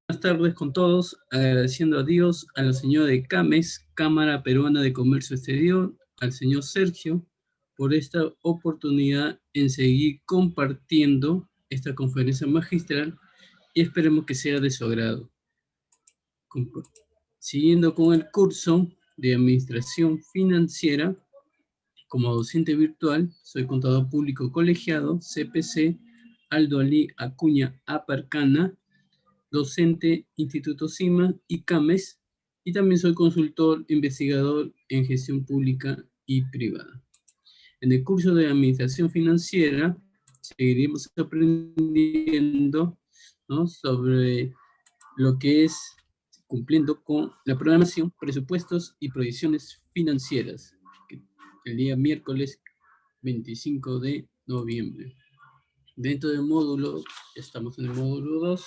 Buenas tardes con todos, agradeciendo a Dios, a la señora de CAMES, Cámara Peruana de Comercio Exterior, al señor Sergio, por esta oportunidad en seguir compartiendo esta conferencia magistral y esperemos que sea de su agrado. Siguiendo con el curso de Administración Financiera, como docente virtual, soy contador público colegiado, CPC, Aldo Ali Acuña Aparcana, docente Instituto CIMA y CAMES, y también soy consultor investigador en gestión pública y privada. En el curso de Administración Financiera seguiremos aprendiendo, ¿no?, sobre lo que es cumpliendo con la programación, presupuestos y proyecciones financieras, el día miércoles 25 de noviembre. Dentro del módulo, estamos en el módulo 2,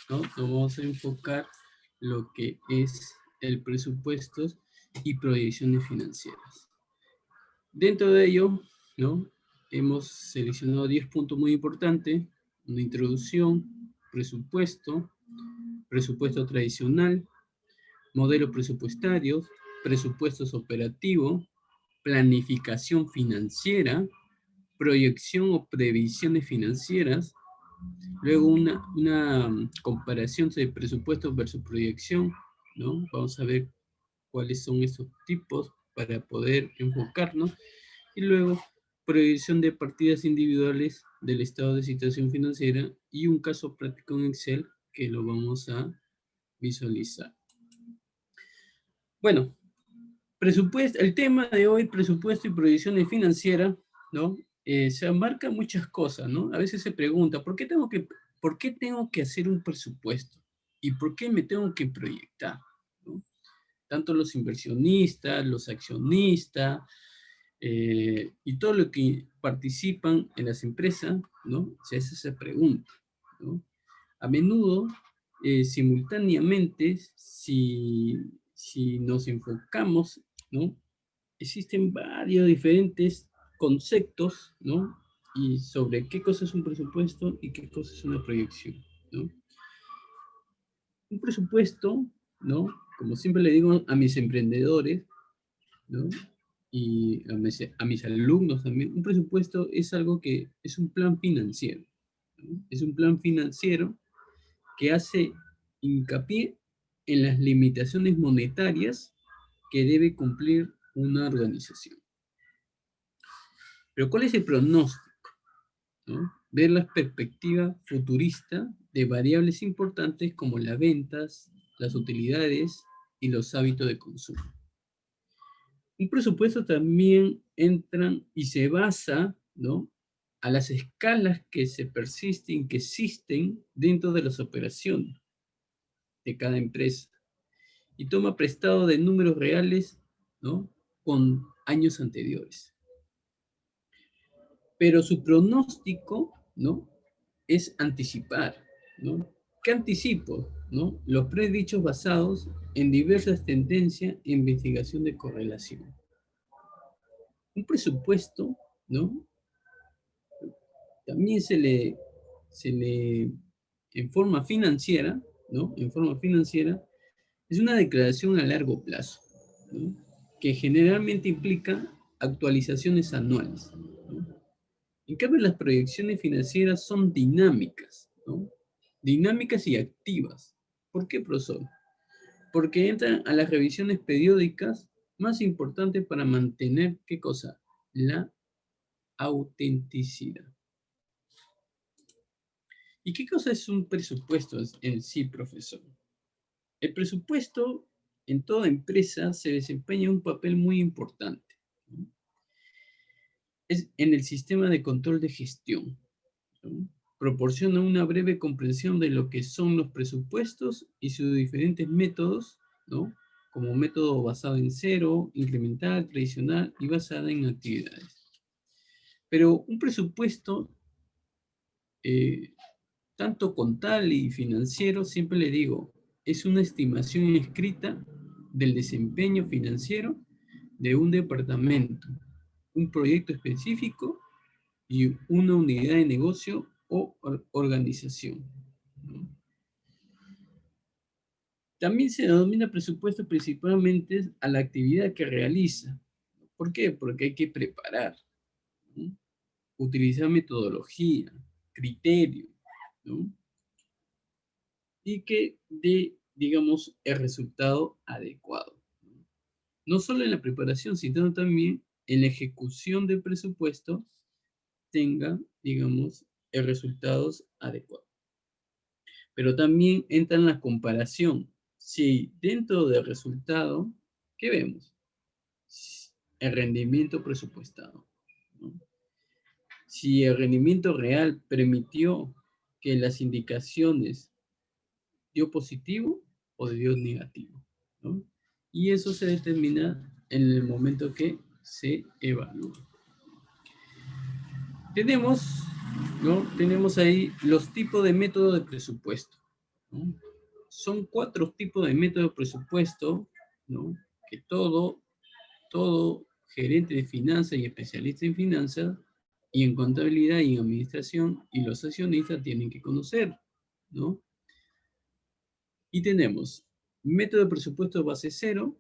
¿no? Nos vamos a enfocar lo que es el presupuesto y proyecciones financieras. Dentro de ello, ¿no?, hemos seleccionado 10 puntos muy importantes: una introducción, presupuesto, presupuesto tradicional, modelos presupuestarios, presupuestos operativos, planificación financiera, proyección o previsiones financieras. Luego una comparación de presupuestos versus proyección, ¿no? Vamos a ver cuáles son esos tipos para poder enfocarnos. Y luego proyección de partidas individuales del estado de situación financiera y un caso práctico en Excel que lo vamos a visualizar. Bueno, presupuesto, el tema de hoy, presupuesto y proyecciones financieras, ¿no? Se abarca muchas cosas, ¿no? A veces se pregunta, ¿por qué tengo que hacer un presupuesto? ¿Y por qué me tengo que proyectar? ¿No? Tanto los inversionistas, los accionistas, y todo lo que participan en las empresas, ¿no?, se hace esa pregunta, ¿no? A menudo, simultáneamente, si nos enfocamos, ¿no?, existen varios diferentes conceptos, ¿no?, y sobre qué cosa es un presupuesto y qué cosa es una proyección, ¿no? Un presupuesto, ¿no?, como siempre le digo a mis emprendedores, ¿no?, y a mis alumnos también, un presupuesto es algo que es un plan financiero, ¿no? Es un plan financiero que hace hincapié en las limitaciones monetarias que debe cumplir una organización. Pero ¿cuál es el pronóstico? ¿No? Ver la perspectiva futurista de variables importantes como las ventas, las utilidades y los hábitos de consumo. Un presupuesto también entra y se basa, ¿no?, a las escalas que se persisten, que existen dentro de las operaciones de cada empresa, y toma prestado de números reales, ¿no?, con años anteriores. Pero su pronóstico, ¿no?, es anticipar, ¿no? ¿Qué anticipo? ¿No? Los predichos basados en diversas tendencias e investigación de correlación. Un presupuesto, ¿no?, también en forma financiera, ¿no?, en forma financiera, es una declaración a largo plazo, ¿no?, que generalmente implica actualizaciones anuales, ¿no? En cambio, las proyecciones financieras son dinámicas, ¿no? Dinámicas y activas. ¿Por qué, profesor? Porque entran a las revisiones periódicas más importantes para mantener, ¿qué cosa? La autenticidad. ¿Y qué cosa es un presupuesto en sí, profesor? El presupuesto en toda empresa se desempeña un papel muy importante, ¿no? Es en el sistema de control de gestión, ¿no? Proporciona una breve comprensión de lo que son los presupuestos y sus diferentes métodos, ¿no?, como método basado en cero, incremental, tradicional y basada en actividades. Pero un presupuesto, eh, tanto contable y financiero, siempre le digo, es una estimación escrita del desempeño financiero de un departamento, un proyecto específico y una unidad de negocio o organización, ¿no? También se denomina presupuesto principalmente a la actividad que realiza. ¿Por qué? Porque hay que preparar, ¿no? Utilizar metodología, criterio, ¿no? Y que dé, digamos, el resultado adecuado. No solo en la preparación, sino también en la ejecución del presupuesto tenga, digamos, el resultados adecuados. Pero también entra en la comparación. Si dentro del resultado, ¿qué vemos? El rendimiento presupuestado, ¿no? Si el rendimiento real permitió que las indicaciones dio positivo o dio negativo, ¿no? Y eso se determina en el momento que se evalúa. Tenemos, ¿no? Tenemos ahí los tipos de método de presupuesto, ¿no? Son 4 tipos de método de presupuesto, ¿no? Que todo gerente de finanzas y especialista en finanzas y en contabilidad y en administración y los accionistas tienen que conocer, ¿no? Y tenemos método de presupuesto base cero,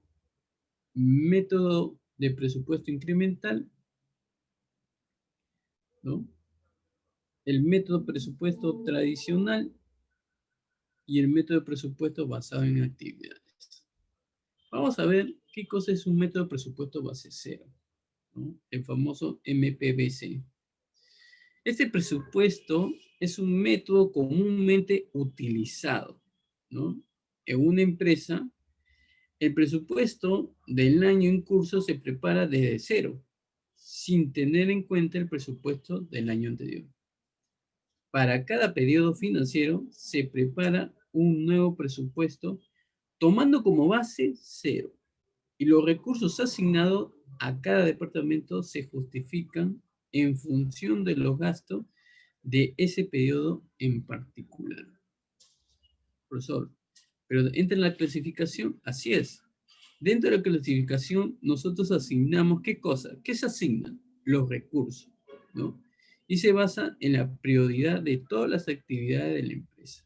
método de presupuesto incremental, ¿no? El método presupuesto tradicional y el método de presupuesto basado en actividades. Vamos a ver qué cosa es un método de presupuesto base cero, ¿no? El famoso MPBC. Este presupuesto es un método comúnmente utilizado, ¿no? En una empresa, el presupuesto del año en curso se prepara desde cero, sin tener en cuenta el presupuesto del año anterior. Para cada periodo financiero se prepara un nuevo presupuesto tomando como base cero y los recursos asignados a cada departamento se justifican en función de los gastos de ese periodo en particular. Profesor, pero entra en la clasificación, así es. Dentro de la clasificación nosotros asignamos, ¿qué cosa? ¿Qué se asignan? Los recursos, ¿no? Y se basa en la prioridad de todas las actividades de la empresa.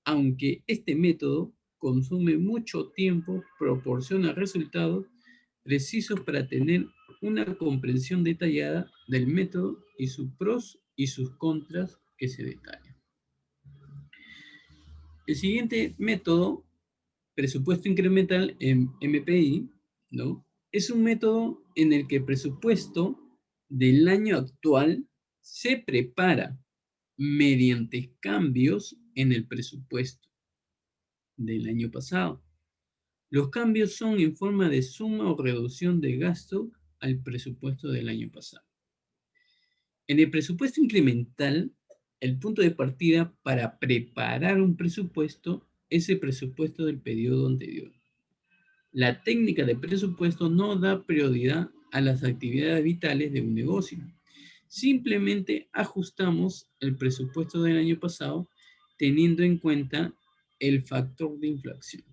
Aunque este método consume mucho tiempo, proporciona resultados precisos para tener una comprensión detallada del método y sus pros y sus contras que se detallan. El siguiente método, presupuesto incremental en MPI, ¿no? Es un método en el que el presupuesto del año actual se prepara mediante cambios en el presupuesto del año pasado. Los cambios son en forma de suma o reducción de gasto al presupuesto del año pasado. En el presupuesto incremental, el punto de partida para preparar un presupuesto es el presupuesto del periodo anterior. La técnica de presupuesto no da prioridad a las actividades vitales de un negocio. Simplemente ajustamos el presupuesto del año pasado teniendo en cuenta el factor de inflación.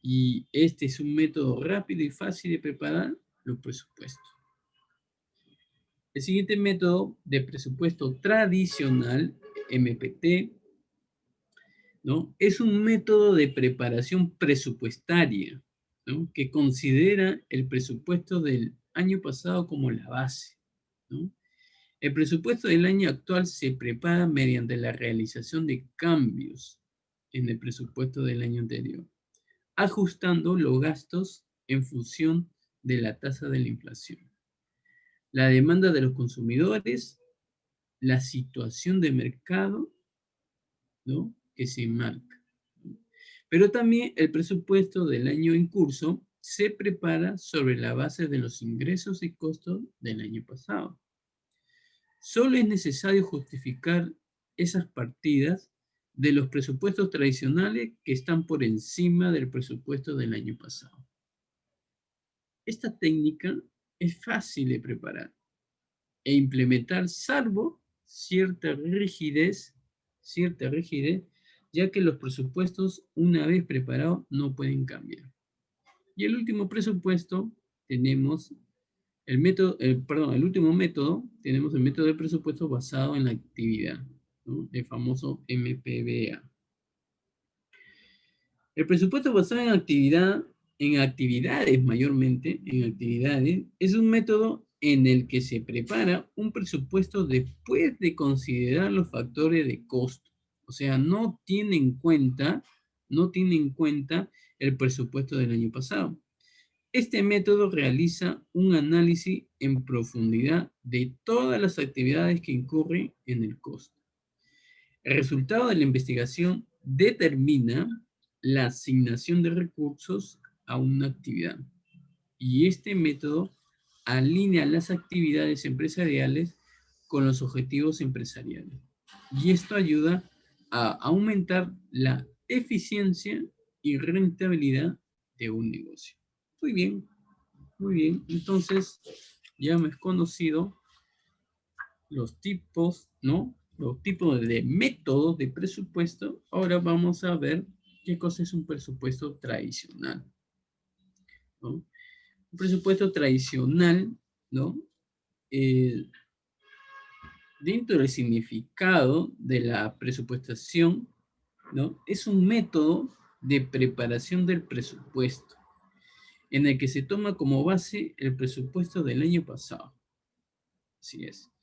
Y este es un método rápido y fácil de preparar los presupuestos. El siguiente método de presupuesto tradicional, MPT, ¿no? Es un método de preparación presupuestaria, ¿no? Que considera el presupuesto del año pasado como la base, ¿no? El presupuesto del año actual se prepara mediante la realización de cambios en el presupuesto del año anterior, ajustando los gastos en función de la tasa de la inflación, la demanda de los consumidores, la situación de mercado, ¿no? Que se marca. Pero también el presupuesto del año en curso se prepara sobre la base de los ingresos y costos del año pasado. Solo es necesario justificar esas partidas de los presupuestos tradicionales que están por encima del presupuesto del año pasado. Esta técnica es fácil de preparar e implementar salvo cierta rigidez, ya que los presupuestos una vez preparados no pueden cambiar. Y el último presupuesto tenemos el último método, tenemos el método de presupuesto basado en la actividad, ¿no? El famoso MPBA. El presupuesto basado en actividades mayormente, en actividades, es un método en el que se prepara un presupuesto después de considerar los factores de costo. O sea, no tiene en cuenta el presupuesto del año pasado. Este método realiza un análisis en profundidad de todas las actividades que incurren en el costo. El resultado de la investigación determina la asignación de recursos a una actividad. Y este método alinea las actividades empresariales con los objetivos empresariales. Y esto ayuda a aumentar la eficiencia y rentabilidad de un negocio. Muy bien, muy bien. Entonces, ya hemos conocido los tipos, ¿no? Los tipos de métodos de presupuesto. Ahora vamos a ver qué cosa es un presupuesto tradicional, ¿no? Un presupuesto tradicional, ¿no? Eh, Dentro del significado de la presupuestación, ¿no? Es un método de preparación del presupuesto, en el que se toma como base el presupuesto del año pasado. Así es.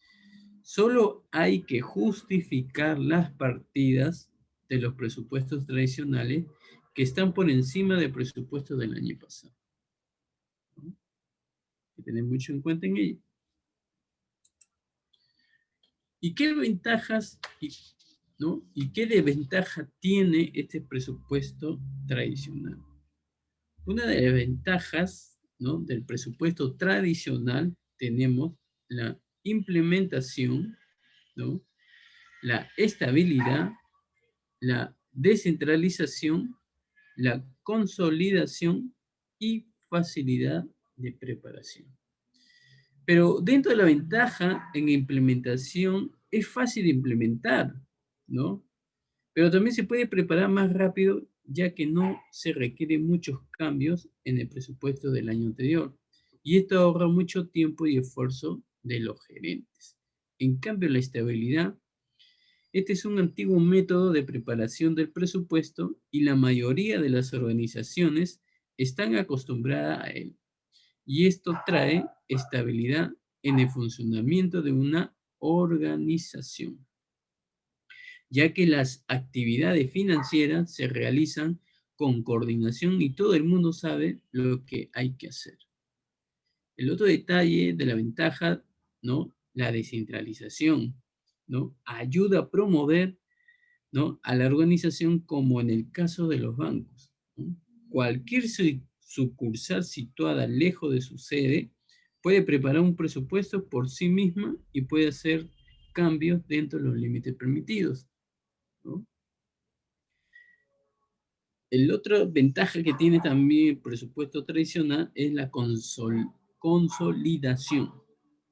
Solo hay que justificar las partidas de los presupuestos tradicionales que están por encima del presupuesto del año pasado, ¿no? Hay que tener mucho en cuenta en ello. ¿Y qué ventajas ¿no? y qué desventaja tiene este presupuesto tradicional? Una de las ventajas, ¿no? del presupuesto tradicional tenemos la implementación, ¿no? la estabilidad, la descentralización, la consolidación y facilidad de preparación. Pero dentro de la ventaja en implementación, es fácil de implementar, ¿no? Pero también se puede preparar más rápido, ya que no se requieren muchos cambios en el presupuesto del año anterior. Y esto ahorra mucho tiempo y esfuerzo de los gerentes. En cambio, la estabilidad, este es un antiguo método de preparación del presupuesto y la mayoría de las organizaciones están acostumbradas a él. Y esto trae estabilidad en el funcionamiento de una organización, ya que las actividades financieras se realizan con coordinación y todo el mundo sabe lo que hay que hacer. El otro detalle de la ventaja, ¿no? La descentralización, ¿no? Ayuda a promover, ¿no? a la organización como en el caso de los bancos, ¿no? Cualquier sucursal situada lejos de su sede puede preparar un presupuesto por sí misma y puede hacer cambios dentro de los límites permitidos, ¿no? El otro ventaja que tiene también el presupuesto tradicional es la consolidación,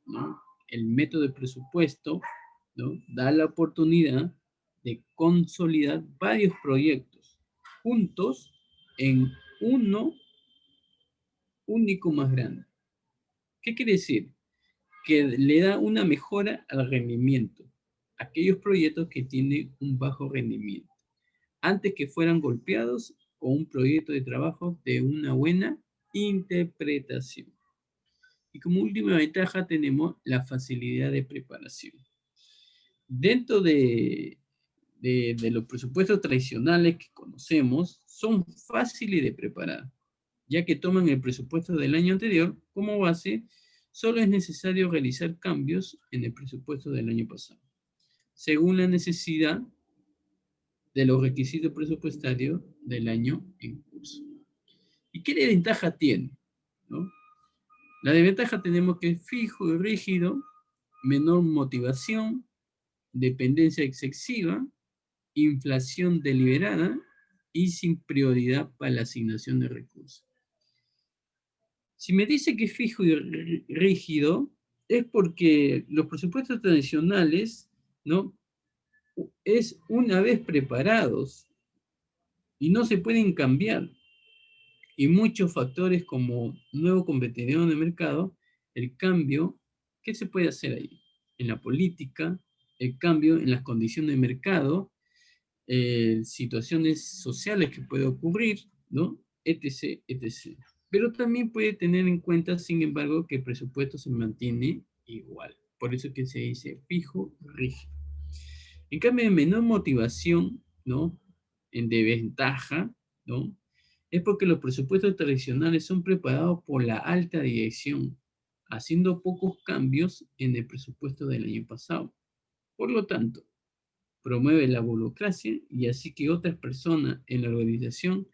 ¿no? El método de presupuesto, ¿no? da la oportunidad de consolidar varios proyectos juntos en uno único más grande. ¿Qué quiere decir? Que le da una mejora al rendimiento. Aquellos proyectos que tienen un bajo rendimiento, antes que fueran golpeados con un proyecto de trabajo de una buena interpretación. Y como última ventaja tenemos la facilidad de preparación. Dentro de los presupuestos tradicionales que conocemos, son fáciles de preparar, ya que toman el presupuesto del año anterior como base. Solo es necesario realizar cambios en el presupuesto del año pasado, según la necesidad de los requisitos presupuestarios del año en curso. ¿Y qué desventaja tiene? ¿No? La desventaja tenemos que es fijo y rígido, menor motivación, dependencia excesiva, inflación deliberada y sin prioridad para la asignación de recursos. Si me dice que es fijo y rígido, es porque los presupuestos tradicionales, ¿no? es una vez preparados y no se pueden cambiar. Y muchos factores como nuevo competidor en el mercado, el cambio, ¿qué se puede hacer ahí? En la política, el cambio en las condiciones de mercado, situaciones sociales que puede ocurrir, ¿no? Etc, etc. Pero también puede tener en cuenta, sin embargo, que el presupuesto se mantiene igual. Por eso que se dice fijo, rígido. En cambio, de menor motivación, ¿no? En desventaja, ¿no? Es porque los presupuestos tradicionales son preparados por la alta dirección, haciendo pocos cambios en el presupuesto del año pasado. Por lo tanto, promueve la burocracia y así que otras personas en la organización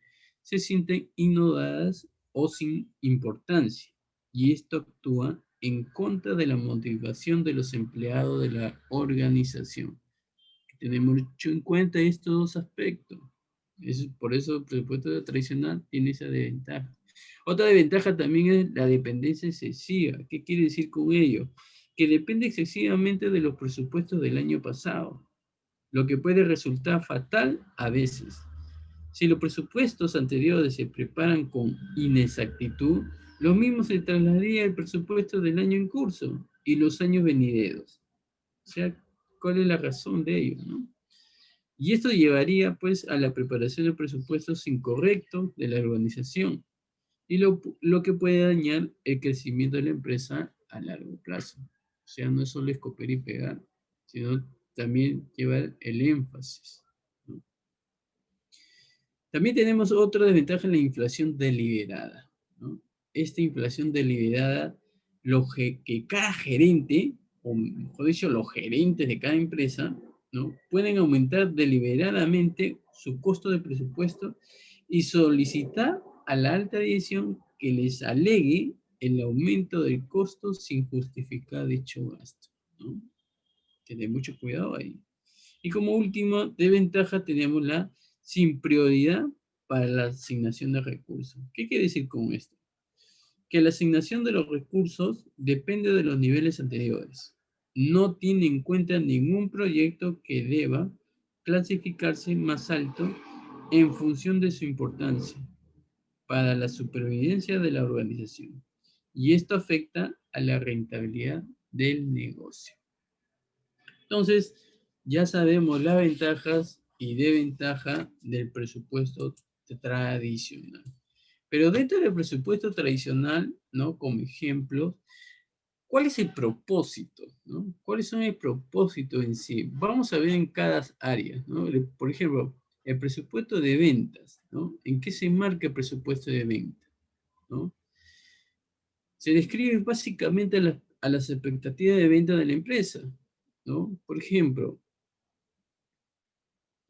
se sienten ignoradas o sin importancia. Y esto actúa en contra de la motivación de los empleados de la organización. Tenemos mucho en cuenta estos dos aspectos. Por eso el presupuesto tradicional tiene esa desventaja. Otra desventaja también es la dependencia excesiva. ¿Qué quiere decir con ello? Que depende excesivamente de los presupuestos del año pasado, lo que puede resultar fatal a veces. Si los presupuestos anteriores se preparan con inexactitud, lo mismo se trasladaría al presupuesto del año en curso y los años venideros. O sea, ¿cuál es la razón de ello, no? Y esto llevaría pues a la preparación de presupuestos incorrectos de la organización y lo que puede dañar el crecimiento de la empresa a largo plazo. O sea, no es solo escoger y pegar, sino también llevar el énfasis, ¿no? También tenemos otra desventaja en la inflación deliberada, ¿no? Esta inflación deliberada, que cada gerente, o mejor dicho, los gerentes de cada empresa, ¿no? Pueden aumentar deliberadamente su costo de presupuesto y solicitar a la alta dirección que les alegue el aumento del costo sin justificar dicho gasto, ¿no? Tener mucho cuidado ahí. Y como última desventaja tenemos la sin prioridad para la asignación de recursos. ¿Qué quiere decir con esto? Que la asignación de los recursos depende de los niveles anteriores. No tiene en cuenta ningún proyecto que deba clasificarse más alto en función de su importancia para la supervivencia de la organización. Y esto afecta a la rentabilidad del negocio. Entonces, ya sabemos las ventajas y desventajas del presupuesto tradicional. Pero dentro del presupuesto tradicional, ¿no? Como ejemplo, ¿cuál es el propósito, ¿no? ¿Cuáles son el propósito en sí? Vamos a ver en cada área, ¿no? Por ejemplo, el presupuesto de ventas, ¿no? ¿En qué se marca el presupuesto de ventas, ¿no? Se describe básicamente a las expectativas de venta de la empresa, ¿no? Por ejemplo,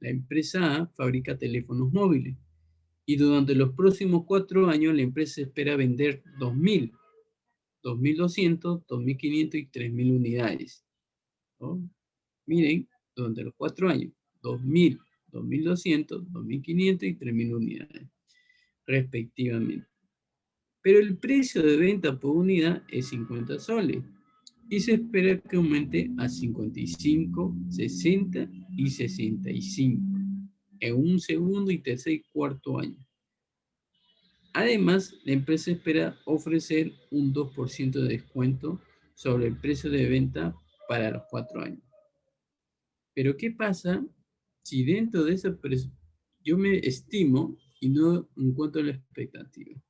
la empresa A fabrica teléfonos móviles y durante los próximos 4 años la empresa espera vender 2.000, 2.200, 2.500 y 3.000 unidades, ¿no? Miren, durante los 4 años, 2.000, 2.200, 2.500 y 3.000 unidades, respectivamente. Pero el precio de venta por unidad es 50 soles y se espera que aumente a 55, 60 y 65 en un segundo y tercer y cuarto año. Además, la empresa espera ofrecer un 2% de descuento sobre el precio de venta para los 4 años. Pero ¿qué pasa si dentro de esa yo me estimo y no encuentro la expectativa?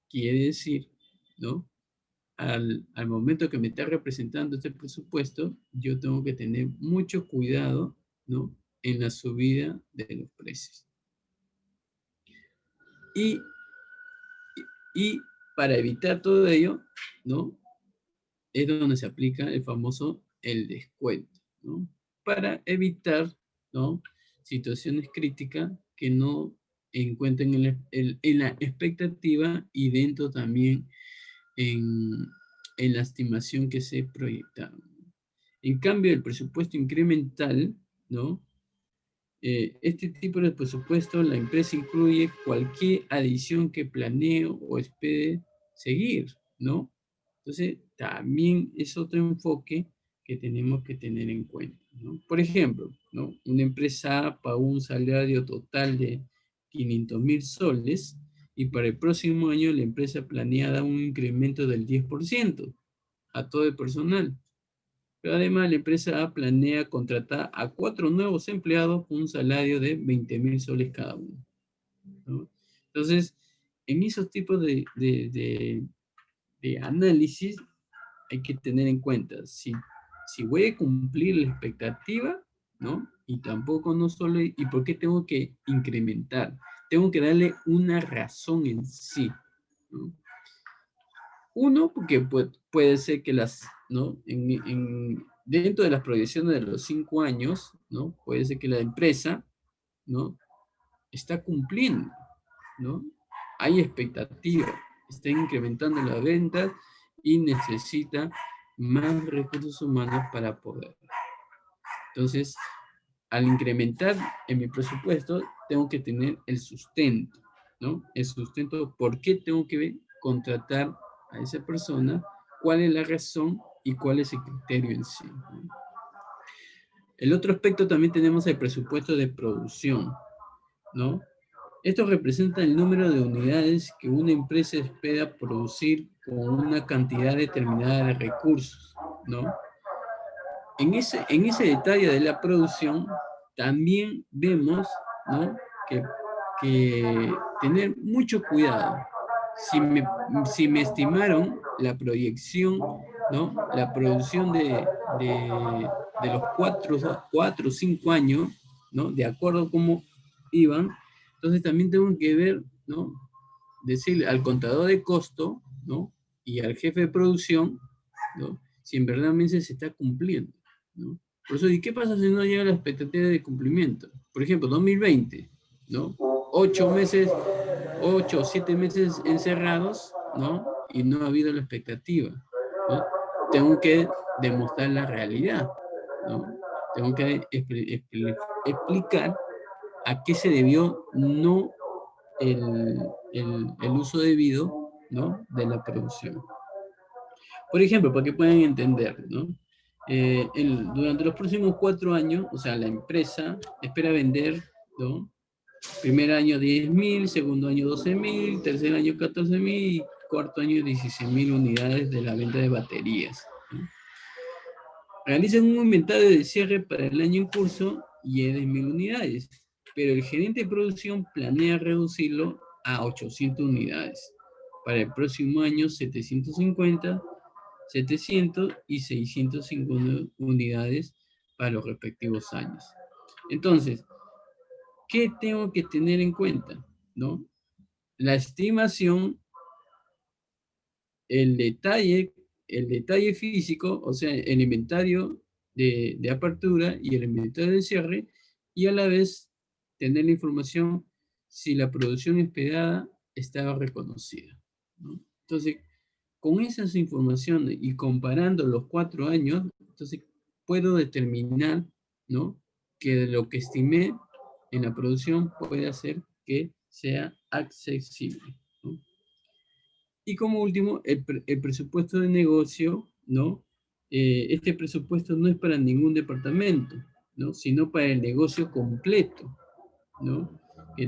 Quiere decir, ¿no? Al momento que me está representando este presupuesto, yo tengo que tener mucho cuidado, ¿no? En la subida de los precios. Y, y para evitar todo ello, ¿no? Es donde se aplica el famoso el descuento, ¿no? Para evitar, ¿no? Situaciones críticas que no encuentren en la expectativa y dentro también en, en la estimación que se proyectaron. En cambio, el presupuesto incremental, ¿no? Este tipo de presupuesto, la empresa incluye cualquier adición que planee o espere seguir, ¿no? Entonces, también es otro enfoque que tenemos que tener en cuenta, ¿no? Por ejemplo, ¿no? Una empresa pagó un salario total de 500.000 soles y para el próximo año la empresa planea dar un incremento del 10% a todo el personal. Pero además la empresa A planea contratar a 4 nuevos empleados con un salario de 20.000 soles cada uno, ¿no? Entonces, en esos tipos de análisis hay que tener en cuenta si voy a cumplir la expectativa, ¿no? Y tampoco no solo, ¿y por qué tengo que incrementar? Tengo que darle una razón en sí, ¿no? Uno, porque puede ser que ¿no? Dentro de las proyecciones de los 5 años, ¿no? Puede ser que la empresa, ¿no? Está cumpliendo, ¿no? Hay expectativa, está incrementando las ventas y necesita más recursos humanos para poder. Entonces, al incrementar en mi presupuesto, tengo que tener el sustento, ¿no? El sustento, ¿por qué tengo que contratar a esa persona? ¿Cuál es la razón y cuál es el criterio en sí, ¿no? El otro aspecto también tenemos el presupuesto de producción, ¿no? Esto representa el número de unidades que una empresa espera producir con una cantidad determinada de recursos, ¿no? En ese detalle de la producción, también vemos, ¿no? que tener mucho cuidado. Si me estimaron la proyección, ¿no? La producción de los 4 o 5 años, ¿no? De acuerdo a cómo iban, entonces también tengo que ver, ¿no? Decirle al contador de costo, ¿no? Y al jefe de producción, ¿no? Si en verdad se está cumpliendo, ¿no? Por eso, ¿y qué pasa si no llega a la expectativa de cumplimiento? Por ejemplo, 2020, ¿no? 8 meses, 8 o 7 meses encerrados, ¿no? Y no ha habido la expectativa, ¿no? Tengo que demostrar la realidad, ¿no? Tengo que explicar a qué se debió no el uso debido, ¿no? De la producción. Por ejemplo, para que puedan entender, ¿no? Durante los próximos 4 años, o sea, la empresa espera vender, ¿no? Primer año 10.000, segundo año 12.000, tercer año 14.000 y cuarto año 16.000 unidades de la venta de baterías, ¿no? Realizan un inventario de cierre para el año en curso y es de 1.000 unidades, pero el gerente de producción planea reducirlo a 800 unidades. Para el próximo año 750, 700 y 650 unidades para los respectivos años. Entonces, ¿qué tengo que tener en cuenta? ¿No? La estimación, el detalle, el detalle físico, o sea, el inventario de apertura y el inventario de cierre, y a la vez tener la información si la producción esperada estaba reconocida, ¿no? Entonces, con esas informaciones y comparando los 4 años, entonces puedo determinar, ¿no? Que lo que estimé en la producción puede hacer que sea accesible, ¿no? Y como último, el presupuesto de negocio, ¿no? Este presupuesto no es para ningún departamento, ¿no? Sino para el negocio completo, ¿no?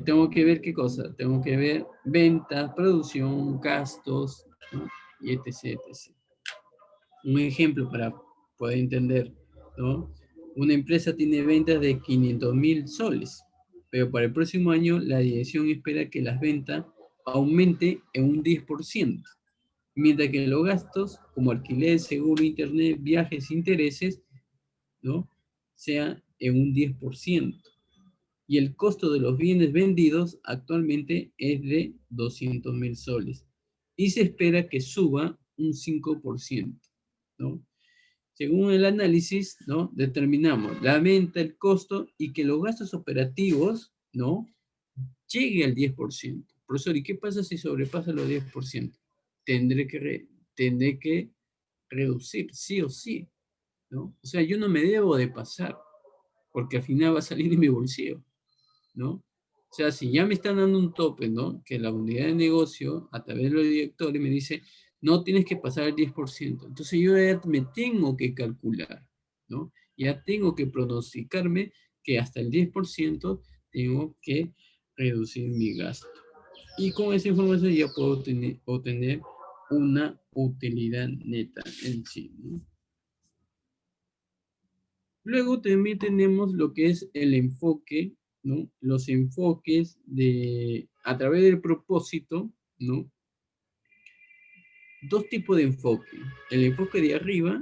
Tengo que ver qué cosa, tengo que ver ventas, producción, gastos, ¿no? Y etc, etc. Un ejemplo para poder entender, ¿no? Una empresa tiene ventas de 500.000 soles, pero para el próximo año la dirección espera que las ventas aumente en un 10%, mientras que los gastos, como alquiler, seguro, internet, viajes, intereses, ¿no? Sea en un 10%. Y el costo de los bienes vendidos actualmente es de 200.000 soles. Y se espera que suba un 5%, ¿no? Según el análisis, ¿no? Determinamos la venta, el costo y que los gastos operativos, ¿no? Llegue al 10%. Profesor, ¿y qué pasa si sobrepasa los 10%? Tendré que reducir, sí o sí, ¿no? O sea, yo no me debo de pasar, porque al final va a salir de mi bolsillo, ¿no? O sea, si ya me están dando un tope, ¿no? Que la unidad de negocio, a través de los directores, me dice, no tienes que pasar el 10%. Entonces yo ya me tengo que calcular, ¿no? Ya tengo que pronosticarme que hasta el 10% tengo que reducir mi gasto. Y con esa información ya puedo obtener una utilidad neta en sí, ¿no? Luego también tenemos lo que es el enfoque, ¿no? Los enfoques a través del propósito, ¿no? Dos tipos de enfoque. El enfoque de arriba,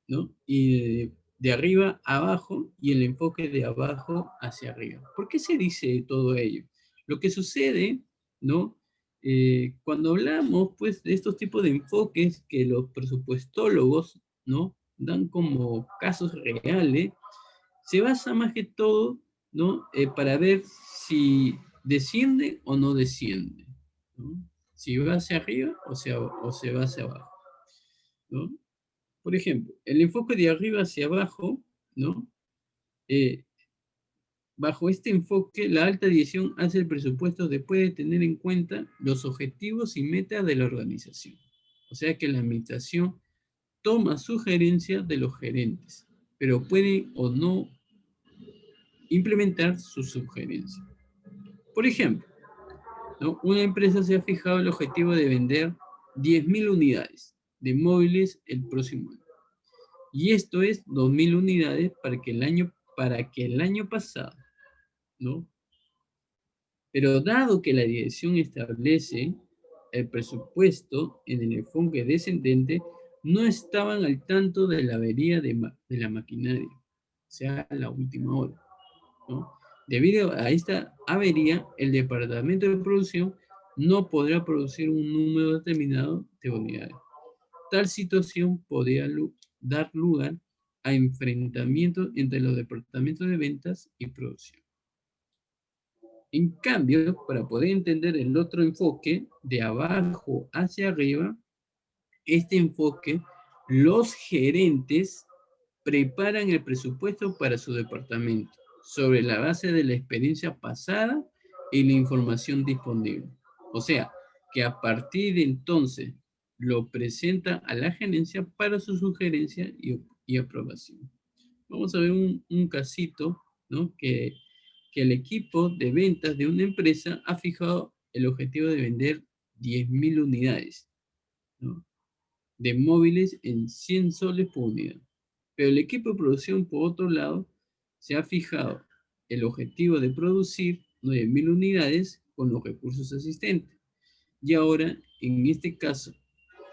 ¿no? Y de arriba a abajo, y el enfoque de abajo hacia arriba. ¿Por qué se dice todo ello? Lo que sucede, ¿no? Cuando hablamos, pues, de estos tipos de enfoques que los presupuestólogos, ¿no? Dan como casos reales, se basa más que todo, ¿no? Para ver si desciende o no desciende, ¿no? Si va hacia arriba o se va hacia abajo, ¿no? Por ejemplo, el enfoque de arriba hacia abajo, ¿no? Eh, Bajo este enfoque, la alta dirección hace el presupuesto después de tener en cuenta los objetivos y metas de la organización. O sea que la administración toma sugerencias de los gerentes, pero puede o no implementar sus sugerencias. Por ejemplo, ¿no? Una empresa se ha fijado el objetivo de vender 10.000 unidades de móviles el próximo año. Y esto es 2.000 unidades para que el año pasado, ¿no? Pero dado que la dirección establece el presupuesto en el enfoque descendente, no estaban al tanto de la avería de la maquinaria, o sea, a la última hora, ¿no? Debido a esta avería, el departamento de producción no podrá producir un número determinado de unidades. Tal situación podría dar lugar a enfrentamientos entre los departamentos de ventas y producción. En cambio, para poder entender el otro enfoque, de abajo hacia arriba, este enfoque, los gerentes preparan el presupuesto para su departamento sobre la base de la experiencia pasada y la información disponible. O sea, que a partir de entonces lo presenta a la gerencia para su sugerencia y aprobación. Vamos a ver un casito, ¿no? Que el equipo de ventas de una empresa ha fijado el objetivo de vender 10.000 unidades, ¿no? De móviles en 100 soles por unidad. Pero el equipo de producción, por otro lado, se ha fijado el objetivo de producir 9.000 unidades con los recursos existentes. Y ahora, en este caso,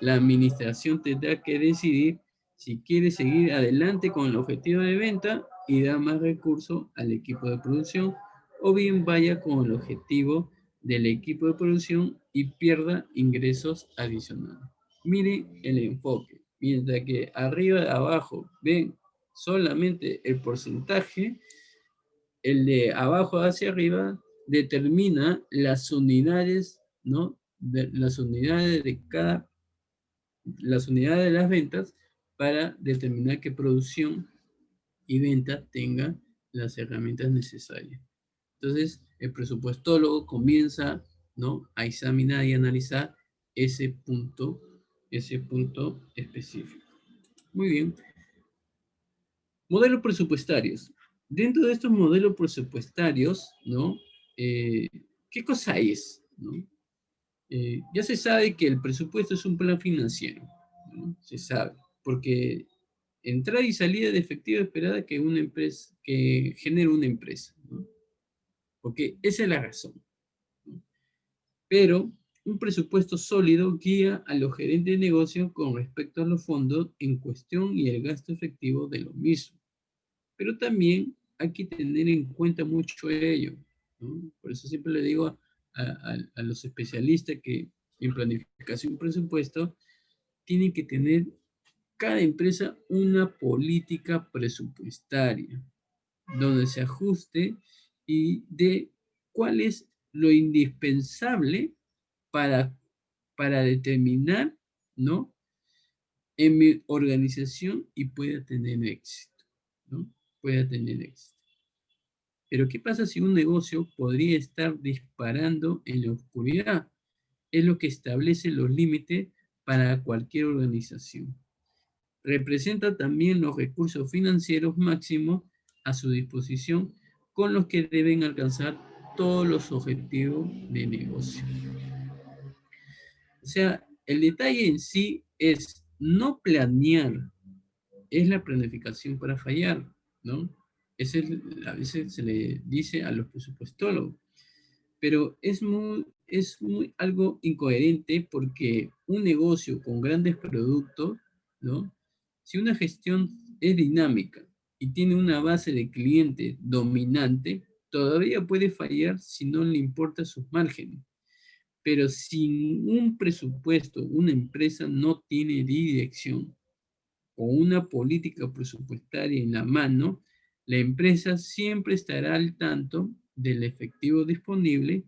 la administración tendrá que decidir si quiere seguir adelante con el objetivo de venta y dar más recursos al equipo de producción, o bien vaya con el objetivo del equipo de producción y pierda ingresos adicionales. Mire el enfoque. Mientras que arriba y abajo ven solamente el porcentaje, el de abajo hacia arriba determina las unidades, ¿no? Las unidades las unidades de las ventas para determinar qué producción y venta tenga las herramientas necesarias. Entonces, el presupuestólogo comienza, ¿no? A examinar y analizar ese punto específico. Muy bien. Modelos presupuestarios. Dentro de estos modelos presupuestarios, ¿no? ¿Qué cosa es? ¿No? Ya se sabe que el presupuesto es un plan financiero, ¿no? Se sabe, porque entrada y salida de efectivo esperada que una empresa, que genera una empresa, ¿no? Porque esa es la razón, ¿no? Pero un presupuesto sólido guía a los gerentes de negocio con respecto a los fondos en cuestión y el gasto efectivo de lo mismo. Pero también hay que tener en cuenta mucho ello, ¿no? Por eso siempre le digo a los especialistas que en planificación presupuesto tienen que tener cada empresa una política presupuestaria donde se ajuste y de cuál es lo indispensable para, para determinar, ¿no? En mi organización y pueda tener éxito, ¿no? Pueda tener éxito. Pero ¿qué pasa si un negocio podría estar disparando en la oscuridad? Es lo que establece los límites para cualquier organización. Representa también los recursos financieros máximos a su disposición con los que deben alcanzar todos los objetivos de negocio. O sea, el detalle en sí es no planear, es la planificación para fallar. ¿no? A veces se le dice a los presupuestólogos, pero es muy algo incoherente porque un negocio con grandes productos, ¿no? Si una gestión es dinámica y tiene una base de cliente dominante, todavía puede fallar si no le importa sus márgenes. Pero sin un presupuesto, una empresa no tiene dirección o una política presupuestaria en la mano, la empresa siempre estará al tanto del efectivo disponible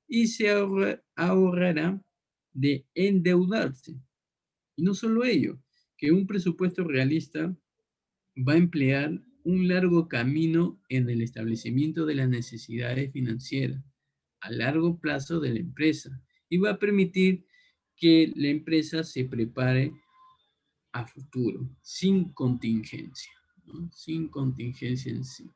y se ahorrará de endeudarse. Y no solo ello, que un presupuesto realista va a emplear un largo camino en el establecimiento de las necesidades financieras a largo plazo de la empresa y va a permitir que la empresa se prepare a futuro, sin contingencia, ¿no? Sin contingencia en sí.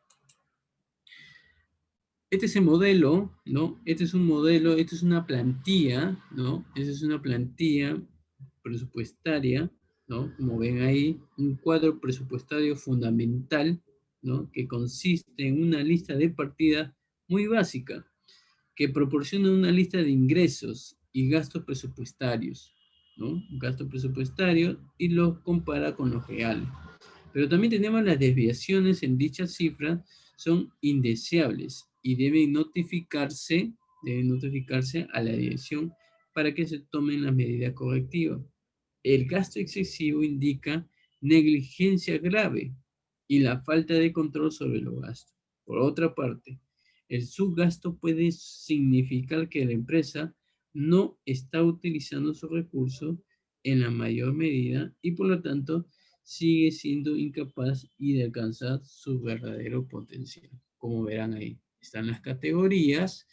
Este es el modelo, ¿no? Este es un modelo, esta es una plantilla, ¿no? Esta es una plantilla presupuestaria, ¿no? Como ven ahí, un cuadro presupuestario fundamental, ¿no? Que consiste en una lista de partidas muy básica, que proporciona una lista de ingresos y gastos presupuestarios, ¿no? Gastos presupuestarios y los compara con los reales. Pero también tenemos las desviaciones en dichas cifras son indeseables y deben notificarse a la dirección para que se tomen las medidas correctivas. El gasto excesivo indica negligencia grave y la falta de control sobre los gastos. Por otra parte, el subgasto puede significar que la empresa no está utilizando sus recursos en la mayor medida y por lo tanto sigue siendo incapaz y de alcanzar su verdadero potencial. Como verán ahí, están las categorías,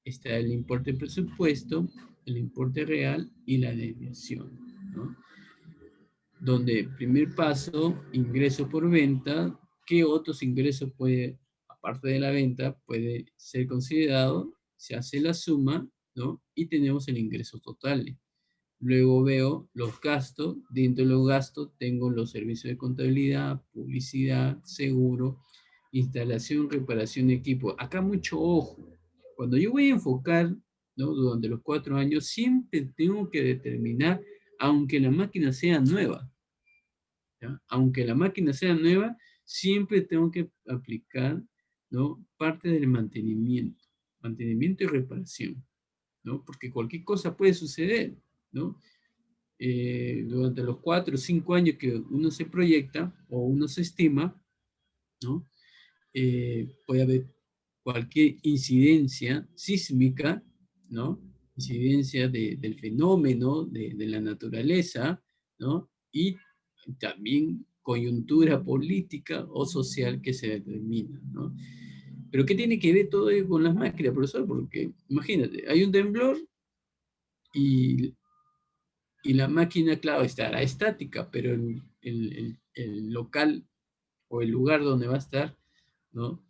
está el importe presupuesto, el importe real y la desviación, ¿no? Donde primer paso, ingreso por venta, ¿qué otros ingresos puede, aparte de la venta, puede ser considerado? Se hace la suma, ¿no? Y tenemos el ingreso total. Luego veo los gastos. Dentro de los gastos tengo los servicios de contabilidad, publicidad, seguro, instalación, reparación de equipo. Acá mucho ojo. Cuando yo voy a enfocar, ¿no? Durante los 4 años, siempre tengo que determinar, aunque la máquina sea nueva, ¿ya? Aunque la máquina sea nueva, siempre tengo que aplicar, ¿no? Parte del mantenimiento y reparación, ¿no? Porque cualquier cosa puede suceder, ¿no? Durante los 4 o 5 años que uno se proyecta o uno se estima, ¿no? Puede haber cualquier incidencia sísmica, ¿no? Incidencia del fenómeno, de la naturaleza, ¿no? Y también coyuntura política o social que se determina, ¿no? Pero ¿qué tiene que ver todo ello con las máquinas, profesor? Porque imagínate, hay un temblor y la máquina, claro, estará estática, pero el local o el lugar donde va a estar, ¿no?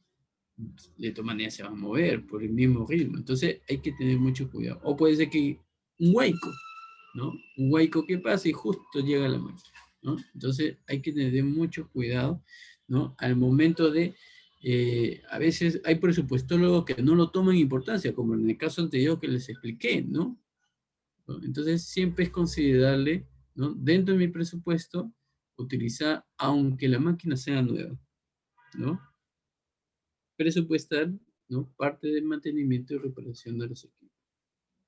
De todas maneras se va a mover por el mismo ritmo. Entonces hay que tener mucho cuidado. O puede ser que un huaico, ¿no? Un huaico que pasa y justo llega la máquina, ¿no? Entonces hay que tener mucho cuidado, ¿no? Al momento de, a veces hay presupuestólogos que no lo toman importancia, como en el caso anterior que les expliqué, ¿no? ¿No? Entonces, siempre es considerable, ¿no? Dentro de mi presupuesto, utilizar, aunque la máquina sea nueva, ¿no? Presupuestar, ¿no? Parte del mantenimiento y reparación de los equipos.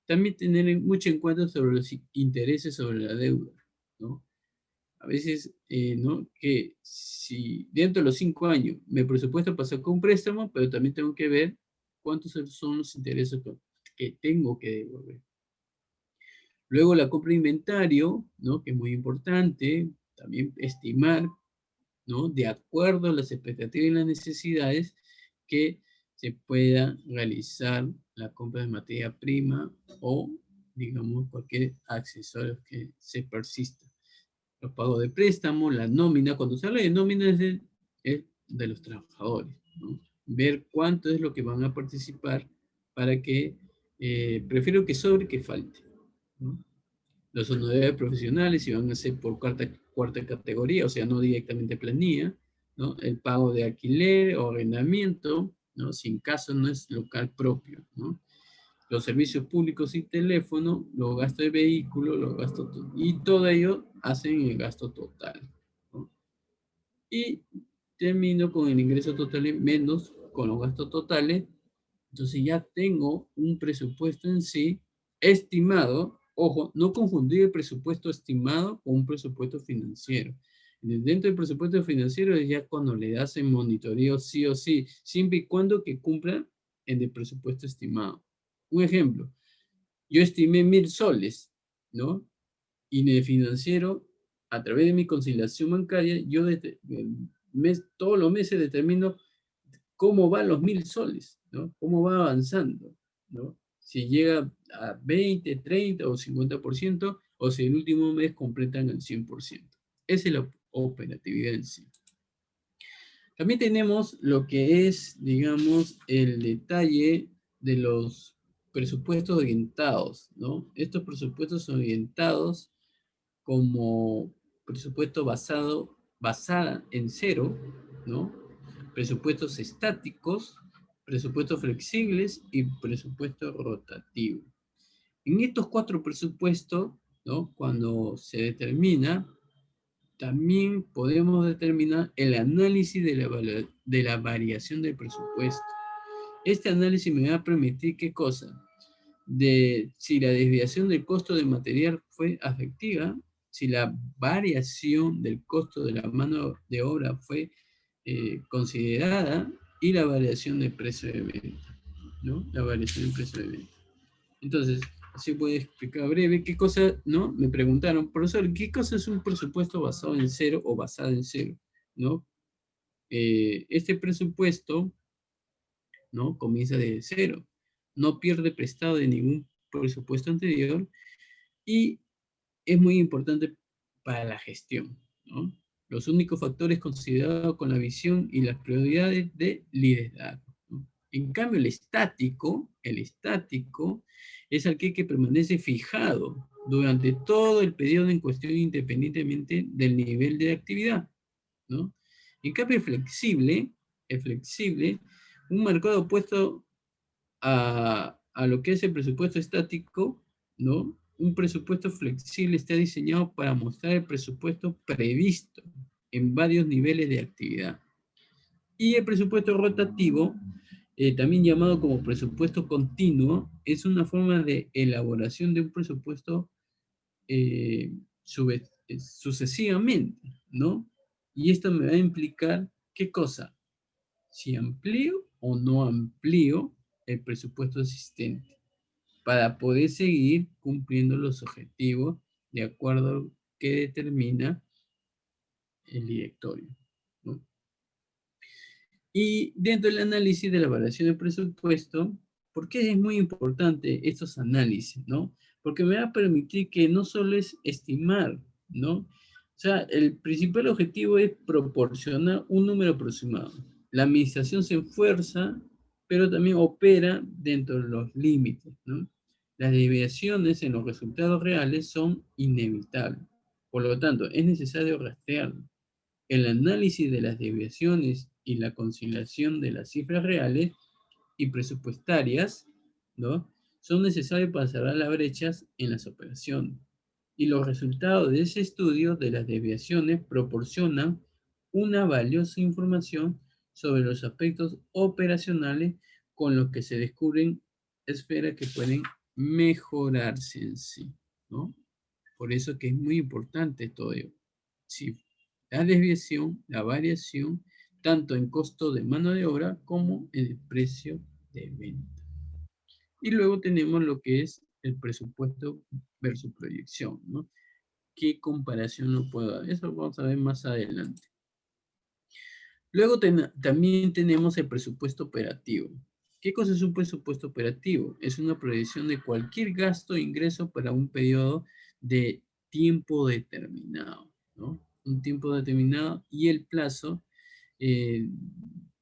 También tener mucho en cuenta sobre los intereses sobre la deuda, ¿no? A veces, ¿no? Que si dentro de los 5 años me presupuesto para sacar un préstamo, pero también tengo que ver cuántos son los intereses que tengo que devolver. Luego la compra de inventario, ¿no? Que es muy importante, también estimar, ¿no? De acuerdo a las expectativas y las necesidades que se pueda realizar la compra de materia prima o, digamos, cualquier accesorio que se persista. Los pagos de préstamo, la nómina, cuando se habla de nómina es de los trabajadores, ¿no? Ver cuánto es lo que van a participar para que, prefiero que sobre que falte, ¿no? Los honorarios profesionales, si van a ser por cuarta categoría, o sea, no directamente planilla, ¿no? El pago de alquiler o arrendamiento, ¿no? Si en caso no es local propio, ¿no? Los servicios públicos y teléfono, los gastos de vehículo, los gastos, y todo ello hacen el gasto total, ¿no? Y termino con el ingreso total menos con los gastos totales. Entonces ya tengo un presupuesto en sí estimado. Ojo, no confundir el presupuesto estimado con un presupuesto financiero. Dentro del presupuesto financiero es ya cuando le das el monitoreo sí o sí, siempre y cuando que cumpla en el presupuesto estimado. Un ejemplo, yo estimé 1.000 soles, ¿no? Y en el financiero, a través de mi conciliación bancaria, yo desde todos los meses determino cómo van los 1.000 soles, ¿no? Cómo va avanzando, ¿no? Si llega a 20, 30 o 50%, o si el último mes completan el 100%. Esa es la operatividad en sí. También tenemos lo que es, digamos, el detalle de los presupuestos orientados, ¿no? Estos presupuestos orientados como presupuesto basada en cero, ¿no? Presupuestos estáticos, presupuestos flexibles y presupuesto rotativo. En estos 4 presupuestos, ¿no? Cuando se determina, también podemos determinar el análisis de la variación del presupuesto. Este análisis me va a permitir, ¿qué cosa? De si la desviación del costo de material fue afectiva, si la variación del costo de la mano de obra fue considerada, y la variación del precio de venta, ¿no? La variación del precio de venta. Entonces, así voy a explicar breve qué cosa, ¿no? Me preguntaron, profesor, ¿qué cosa es un presupuesto basado en cero o basado en cero? ¿No? Este presupuesto, ¿no? Comienza de cero, no pierde prestado de ningún presupuesto anterior y es muy importante para la gestión, ¿no? Los únicos factores considerados con la visión y las prioridades de liderazgo, ¿no? En cambio, el estático es aquel que permanece fijado durante todo el periodo en cuestión independientemente del nivel de actividad, ¿no? En cambio, el flexible, un mercado opuesto a lo que es el presupuesto estático, ¿no? Un presupuesto flexible está diseñado para mostrar el presupuesto previsto en varios niveles de actividad. Y el presupuesto rotativo, también llamado como presupuesto continuo, es una forma de elaboración de un presupuesto eh, sucesivamente, ¿no? Y esto me va a implicar, ¿qué cosa? Si amplío o no amplío el presupuesto existente para poder seguir cumpliendo los objetivos de acuerdo a lo que determina el directorio, ¿no? Y dentro del análisis de la variación del presupuesto, ¿por qué es muy importante estos análisis, no? Porque me va a permitir que no solo es estimar, ¿no? O sea, el principal objetivo es proporcionar un número aproximado. La administración se esfuerza, pero también opera dentro de los límites, ¿no? Las desviaciones en los resultados reales son inevitables. Por lo tanto, es necesario rastrearlo. El análisis de las desviaciones y la conciliación de las cifras reales y presupuestarias, ¿no? Son necesarios para cerrar las brechas en las operaciones. Y los resultados de ese estudio de las desviaciones proporcionan una valiosa información sobre los aspectos operacionales con los que se descubren esferas que pueden mejorarse en sí, ¿no? Por eso que es muy importante todo ello. Si la desviación, la variación, tanto en costo de mano de obra como en el precio de venta. Y luego tenemos lo que es el presupuesto versus proyección, ¿no? ¿Qué comparación no puedo dar? Eso lo vamos a ver más adelante. Luego también tenemos el presupuesto operativo. ¿Qué cosa es un presupuesto operativo? Es una proyección de cualquier gasto o ingreso para un periodo de tiempo determinado, ¿no? Un tiempo determinado y el plazo eh,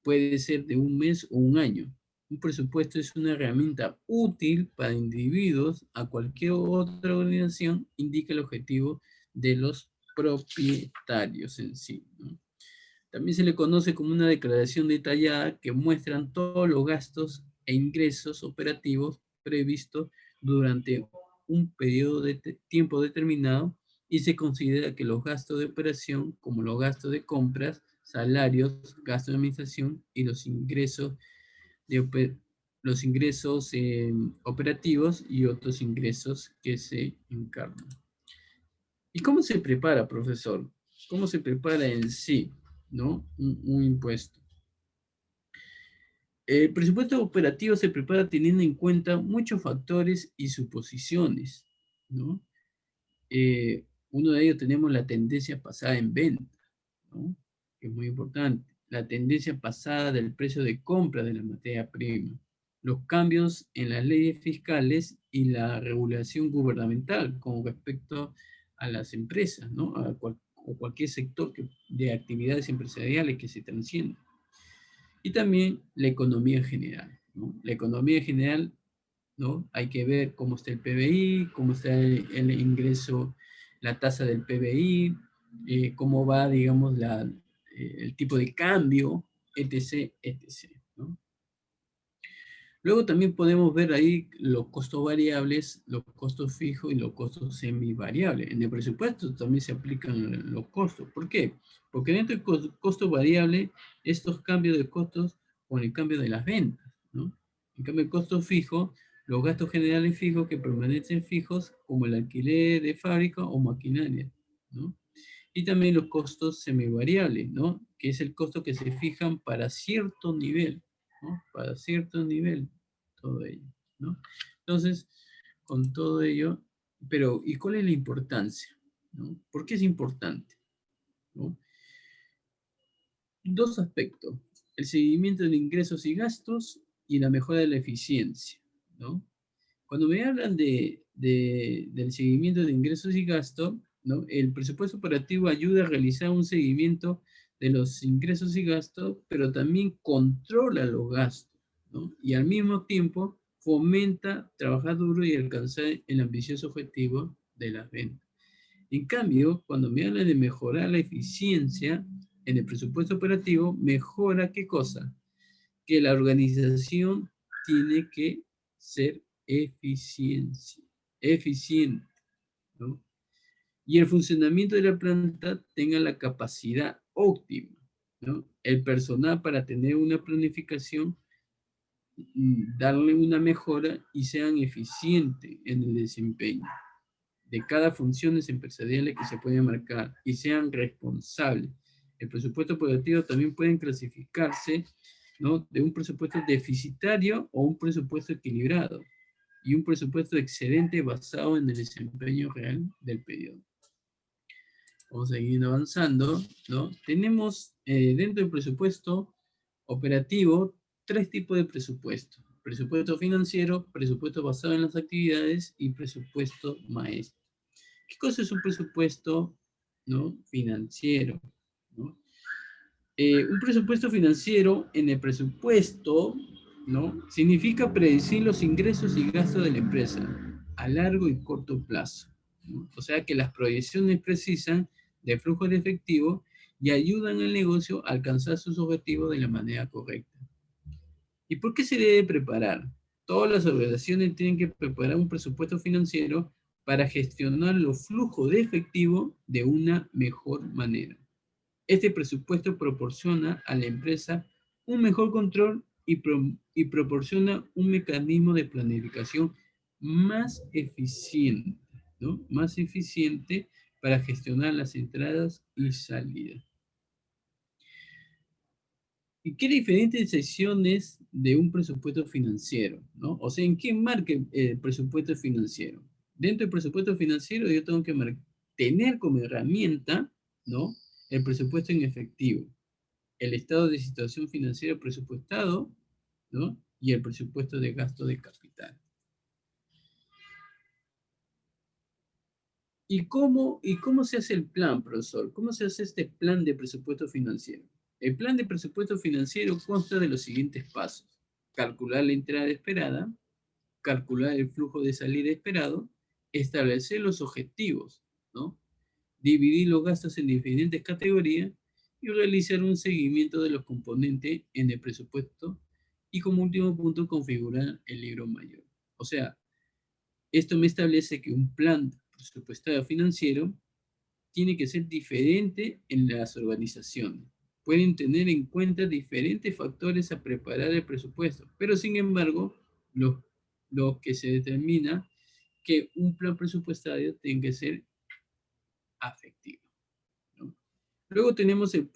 puede ser de un mes o un año. Un presupuesto es una herramienta útil para individuos a cualquier otra organización, indica el objetivo de los propietarios en sí, ¿no? También se le conoce como una declaración detallada que muestran todos los gastos e ingresos operativos previstos durante un periodo de tiempo determinado y se considera que los gastos de operación, como los gastos de compras, salarios, gastos de administración y los ingresos operativos y otros ingresos que se encarnan. ¿Y cómo se prepara, profesor? ¿Cómo se prepara en sí, ¿no? Un impuesto. El presupuesto operativo se prepara teniendo en cuenta muchos factores y suposiciones, ¿no? Uno de ellos tenemos la tendencia pasada en venta, ¿no? Que es muy importante. La tendencia pasada del precio de compra de la materia prima. Los cambios en las leyes fiscales y la regulación gubernamental con respecto a las empresas, ¿no? O cualquier sector de actividades empresariales que se transciendan. Y también la economía general, ¿no? La economía general, ¿no? Hay que ver cómo está el PBI, cómo está el ingreso, la tasa del PBI, cómo va, digamos, el tipo de cambio, etc., etc., ¿no? Luego también podemos ver ahí los costos variables, los costos fijos y los costos semivariables. En el presupuesto también se aplican los costos. ¿Por qué? Porque dentro del costo variable, estos cambios de costos con el cambio de las ventas, ¿no? En cambio, el costo fijo, los gastos generales fijos que permanecen fijos, como el alquiler de fábrica o maquinaria, ¿no? Y también los costos semivariables, ¿no? Que es el costo que se fijan para cierto nivel, ¿no? Para cierto nivel, todo ello, ¿no? Entonces, con todo ello, pero ¿y cuál es la importancia? ¿No? ¿Por qué es importante? ¿No? Dos aspectos, el seguimiento de ingresos y gastos y la mejora de la eficiencia, ¿no? Cuando me hablan del seguimiento de ingresos y gastos, ¿no? El presupuesto operativo ayuda a realizar un seguimiento de los ingresos y gastos, pero también controla los gastos, ¿no? Y al mismo tiempo fomenta trabajar duro y alcanzar el ambicioso objetivo de las ventas. En cambio, cuando me hablan de mejorar la eficiencia en el presupuesto operativo, mejora ¿qué cosa? Que la organización tiene que ser eficiente, ¿no? Y el funcionamiento de la planta tenga la capacidad óptima, ¿no? El personal para tener una planificación, darle una mejora y sean eficientes en el desempeño de cada función empresarial que se puede marcar y sean responsables. El presupuesto operativo también pueden clasificarse, ¿no? De un presupuesto deficitario o un presupuesto equilibrado y un presupuesto excedente basado en el desempeño real del periodo. Vamos a seguir avanzando, ¿no? Tenemos dentro del presupuesto operativo tres tipos de presupuesto. Presupuesto financiero, presupuesto basado en las actividades y presupuesto maestro. ¿Qué cosa es un presupuesto, ¿no? Financiero, ¿no? Un presupuesto financiero en el presupuesto, ¿no? Significa predecir los ingresos y gastos de la empresa a largo y corto plazo, ¿no? O sea que las proyecciones precisan de flujo de efectivo y ayudan al negocio a alcanzar sus objetivos de la manera correcta. ¿Y por qué se debe preparar? Todas las organizaciones tienen que preparar un presupuesto financiero para gestionar los flujos de efectivo de una mejor manera. Este presupuesto proporciona a la empresa un mejor control y proporciona un mecanismo de planificación más eficiente, ¿no? Más eficiente para gestionar las entradas y salidas. ¿Y qué diferentes secciones de un presupuesto financiero, ¿no? O sea, ¿en qué marca el presupuesto financiero? Dentro del presupuesto financiero yo tengo que tener como herramienta, ¿no? El presupuesto en efectivo, el estado de situación financiera presupuestado, ¿no? Y el presupuesto de gasto de capital. ¿Y cómo se hace el plan, profesor? ¿Cómo se hace este plan de presupuesto financiero? El plan de presupuesto financiero consta de los siguientes pasos. Calcular la entrada esperada, calcular el flujo de salida esperado, establecer los objetivos, ¿no? Dividir los gastos en diferentes categorías y realizar un seguimiento de los componentes en el presupuesto y como último punto configurar el libro mayor. O sea, esto me establece que un plan presupuestario financiero tiene que ser diferente en las organizaciones. Pueden tener en cuenta diferentes factores a preparar el presupuesto, pero sin embargo, lo que se determina que un plan presupuestario tiene que ser afectivo, ¿no? Luego tenemos el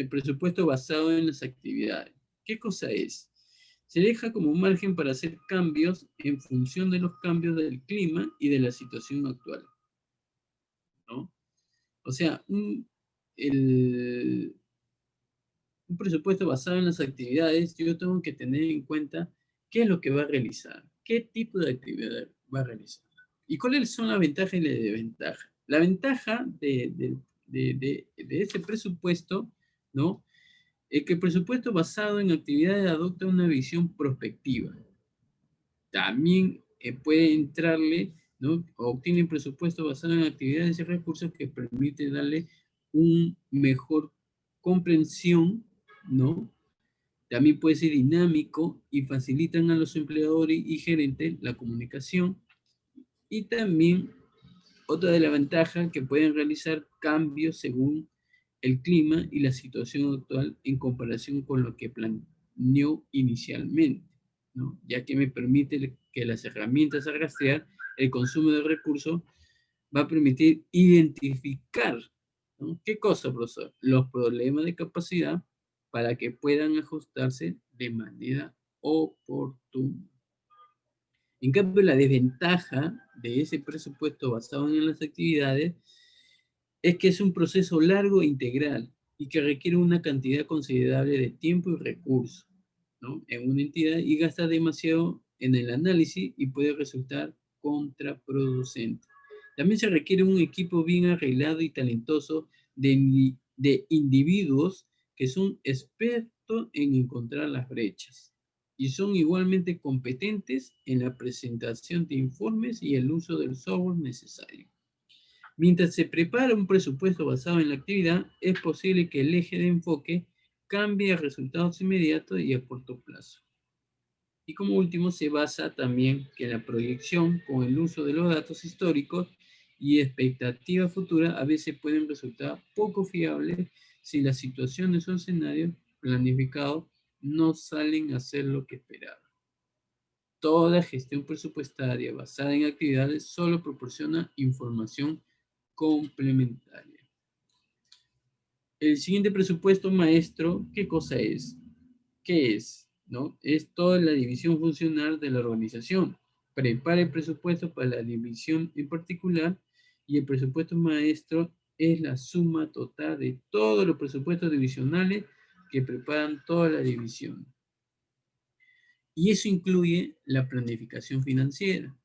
presupuesto basado en las actividades. ¿Qué cosa es? Se deja como margen para hacer cambios en función de los cambios del clima y de la situación actual, ¿no? O sea, el, un presupuesto basado en las actividades, yo tengo que tener en cuenta qué es lo que va a realizar, qué tipo de actividad va a realizar y cuáles son las ventajas y las desventajas. La ventaja de ese presupuesto, ¿no? Es que el presupuesto basado en actividades adopta una visión prospectiva. También puede entrarle, ¿no? Obtiene presupuesto basado en actividades y recursos que permite darle un mejor comprensión, ¿no? También puede ser dinámico y facilitan a los empleadores y gerentes la comunicación. Y también otra de las ventajas que pueden realizar cambios según el clima y la situación actual en comparación con lo que planeó inicialmente, ¿no? Ya que me permite que las herramientas a rastrear el consumo de recursos va a permitir identificar, ¿no? ¿Qué cosa, profesor? Los problemas de capacidad para que puedan ajustarse de manera oportuna. En cambio, la desventaja de ese presupuesto basado en las actividades es que es un proceso largo e integral y que requiere una cantidad considerable de tiempo y recursos, ¿no? En una entidad y gasta demasiado en el análisis y puede resultar contraproducente. También se requiere un equipo bien arreglado y talentoso de individuos que son expertos en encontrar las brechas y son igualmente competentes en la presentación de informes y el uso del software necesario. Mientras se prepara un presupuesto basado en la actividad, es posible que el eje de enfoque cambie a resultados inmediatos y a corto plazo. Y como último, se basa también que la proyección con el uso de los datos históricos y expectativas futuras a veces pueden resultar poco fiables si las situaciones o escenarios planificados no salen a ser lo que esperaba. Toda gestión presupuestaria basada en actividades solo proporciona información complementaria. El siguiente presupuesto maestro, ¿qué cosa es? ¿Qué es? ¿No? Es toda la división funcional de la organización. Prepara el presupuesto para la división en particular y el presupuesto maestro es la suma total de todos los presupuestos divisionales que preparan toda la división. Y eso incluye la planificación financiera,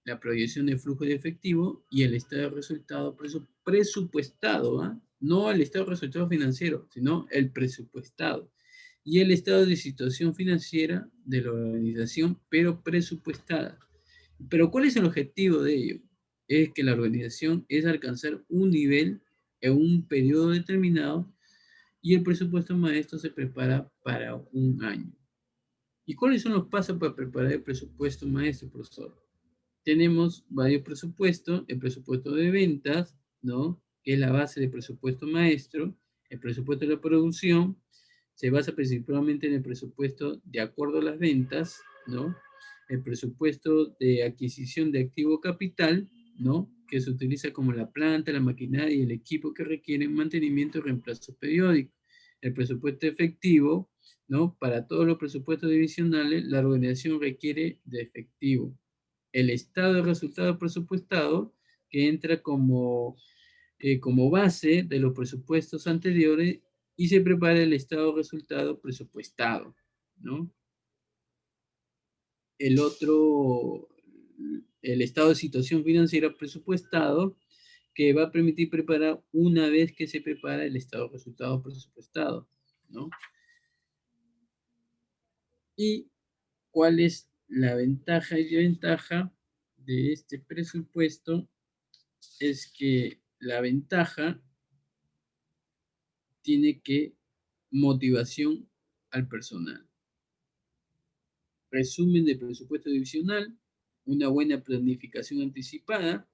la proyección de flujo de efectivo y el estado de resultado presupuestado, ¿eh? No el estado de resultado financiero, sino el presupuestado. Y el estado de situación financiera de la organización, pero presupuestada. Pero ¿cuál es el objetivo de ello? Es que la organización es alcanzar un nivel en un periodo determinado y el presupuesto maestro se prepara para un año. ¿Y cuáles son los pasos para preparar el presupuesto maestro, profesor? Tenemos varios presupuestos, el presupuesto de ventas, ¿no? Que es la base del presupuesto maestro, el presupuesto de la producción, se basa principalmente en el presupuesto de acuerdo a las ventas, ¿no? El presupuesto de adquisición de activo capital, ¿no? Que se utiliza como la planta, la maquinaria y el equipo que requieren mantenimiento y reemplazo periódico. El presupuesto efectivo, ¿no? Para todos los presupuestos divisionales, la organización requiere de efectivo. El estado de resultado presupuestado, que entra como base de los presupuestos anteriores y se prepara el estado de resultado presupuestado, ¿no? El otro, el estado de situación financiera presupuestado, que va a permitir preparar una vez que se prepara el estado de resultado presupuestado, ¿no? Y cuál es la ventaja y desventaja de este presupuesto es que la ventaja tiene que motivación al personal. Resumen de presupuesto divisional, una buena planificación anticipada,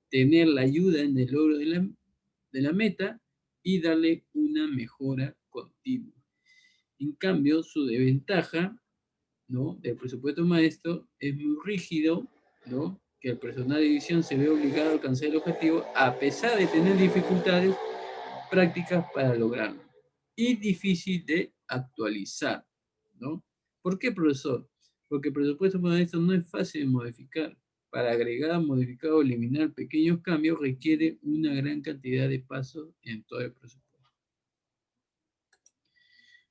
tener la ayuda en el logro de la meta y darle una mejora continua. En cambio, su desventaja, ¿no?, del presupuesto maestro es muy rígido, ¿no?, que el personal de división se ve obligado a alcanzar el objetivo a pesar de tener dificultades prácticas para lograrlo y difícil de actualizar, ¿no? ¿Por qué, profesor? Porque el presupuesto maestro no es fácil de modificar. Para agregar, modificar o eliminar pequeños cambios requiere una gran cantidad de pasos en todo el presupuesto.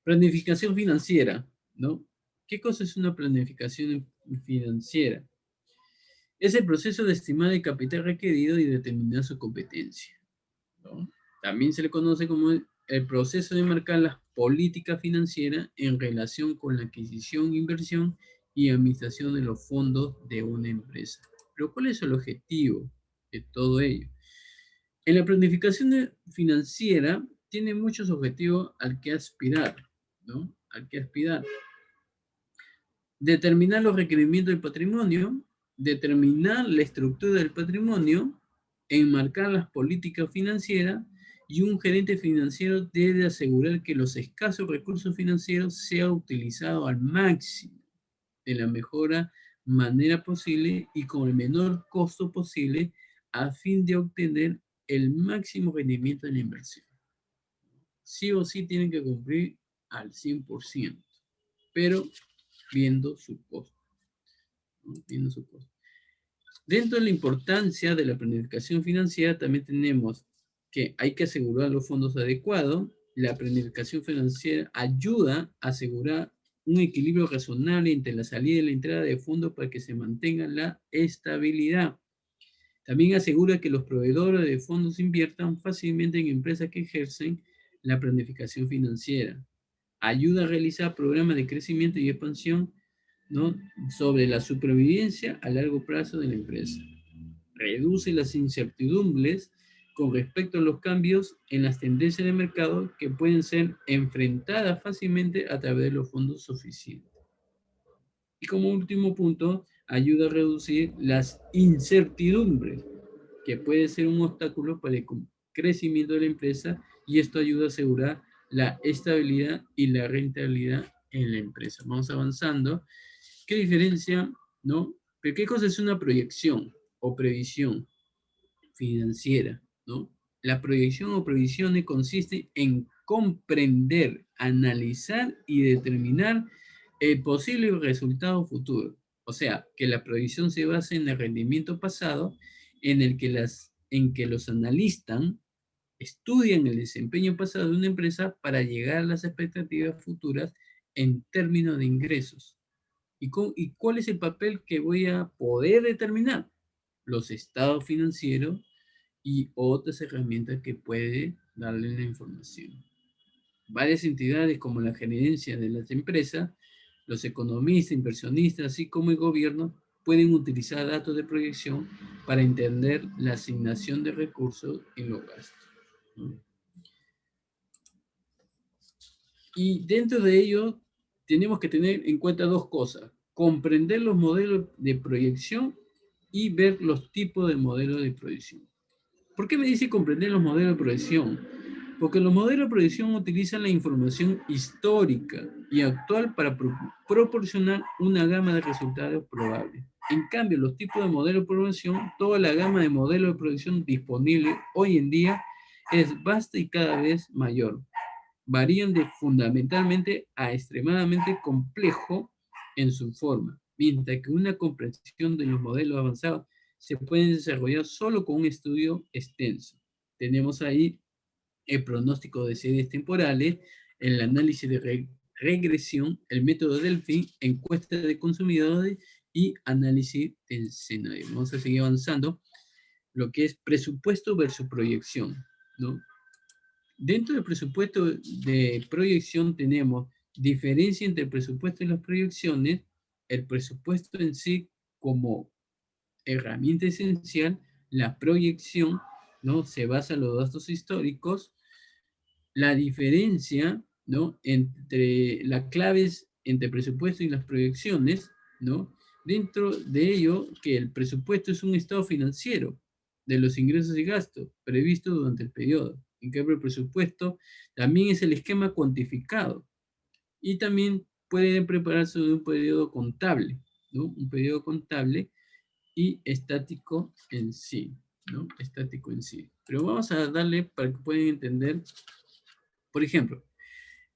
Planificación financiera, ¿no? ¿Qué cosa es una planificación financiera? Es el proceso de estimar el capital requerido y determinar su competencia, ¿no? También se le conoce como el proceso de marcar las políticas financieras en relación con la adquisición, inversión y administración de los fondos de una empresa. Pero ¿cuál es el objetivo de todo ello? En la planificación financiera tiene muchos objetivos al que aspirar, ¿no? Al que aspirar. Determinar los requerimientos del patrimonio, determinar la estructura del patrimonio, enmarcar las políticas financieras, y un gerente financiero debe asegurar que los escasos recursos financieros sean utilizados al máximo, de la mejor manera posible y con el menor costo posible, a fin de obtener el máximo rendimiento de la inversión. Sí o sí tienen que cumplir al 100%, pero viendo su costo, ¿no? Viendo su costo. Dentro de la importancia de la planificación financiera, también tenemos que hay que asegurar los fondos adecuados. La planificación financiera ayuda a asegurar un equilibrio razonable entre la salida y la entrada de fondos para que se mantenga la estabilidad. También asegura que los proveedores de fondos inviertan fácilmente en empresas que ejercen la planificación financiera. Ayuda a realizar programas de crecimiento y expansión, ¿no?, sobre la supervivencia a largo plazo de la empresa. Reduce las incertidumbres con respecto a los cambios en las tendencias de mercado que pueden ser enfrentadas fácilmente a través de los fondos suficientes. Y como último punto, ayuda a reducir las incertidumbres, que puede ser un obstáculo para el crecimiento de la empresa, y esto ayuda a asegurar la estabilidad y la rentabilidad en la empresa. Vamos avanzando. ¿Qué diferencia, no? ¿Pero qué cosa es una proyección o previsión financiera, no? La proyección o previsiones consiste en comprender, analizar y determinar el posible resultado futuro. O sea, que la previsión se basa en el rendimiento pasado en que los analistas estudian el desempeño pasado de una empresa para llegar a las expectativas futuras en términos de ingresos. ¿Y cuál es el papel que voy a poder determinar? Los estados financieros y otras herramientas que puede darle la información. Varias entidades como la gerencia de las empresas, los economistas, inversionistas, así como el gobierno, pueden utilizar datos de proyección para entender la asignación de recursos en los gastos, ¿no? Y dentro de ello tenemos que tener en cuenta dos cosas: comprender los modelos de proyección y ver los tipos de modelos de proyección. ¿Por qué me dice comprender los modelos de proyección? Porque los modelos de proyección utilizan la información histórica y actual para proporcionar una gama de resultados probables. En cambio, los tipos de modelos de proyección, toda la gama de modelos de proyección disponible hoy en día es vasta y cada vez mayor. Varían de fundamentalmente a extremadamente complejo en su forma, mientras que una comprensión de los modelos avanzados se puede desarrollar solo con un estudio extenso. Tenemos ahí el pronóstico de series temporales, el análisis de regresión, el método Delphi, encuesta de consumidores y análisis de escenario. Vamos a seguir avanzando. Lo que es presupuesto versus proyección, ¿no? Dentro del presupuesto de proyección tenemos diferencia entre el presupuesto y las proyecciones. El presupuesto en sí como herramienta esencial, la proyección, ¿no?, se basa en los datos históricos. la diferencia, ¿no?, entre las claves entre presupuesto y las proyecciones, ¿no? Dentro de ello, que el presupuesto es un estado financiero de los ingresos y gastos previstos durante el periodo. En cambio, el presupuesto también es el esquema cuantificado y también puede prepararse de un periodo contable, ¿no? Un periodo contable y estático en sí, ¿no? Estático en sí. Pero vamos a darle para que puedan entender, por ejemplo,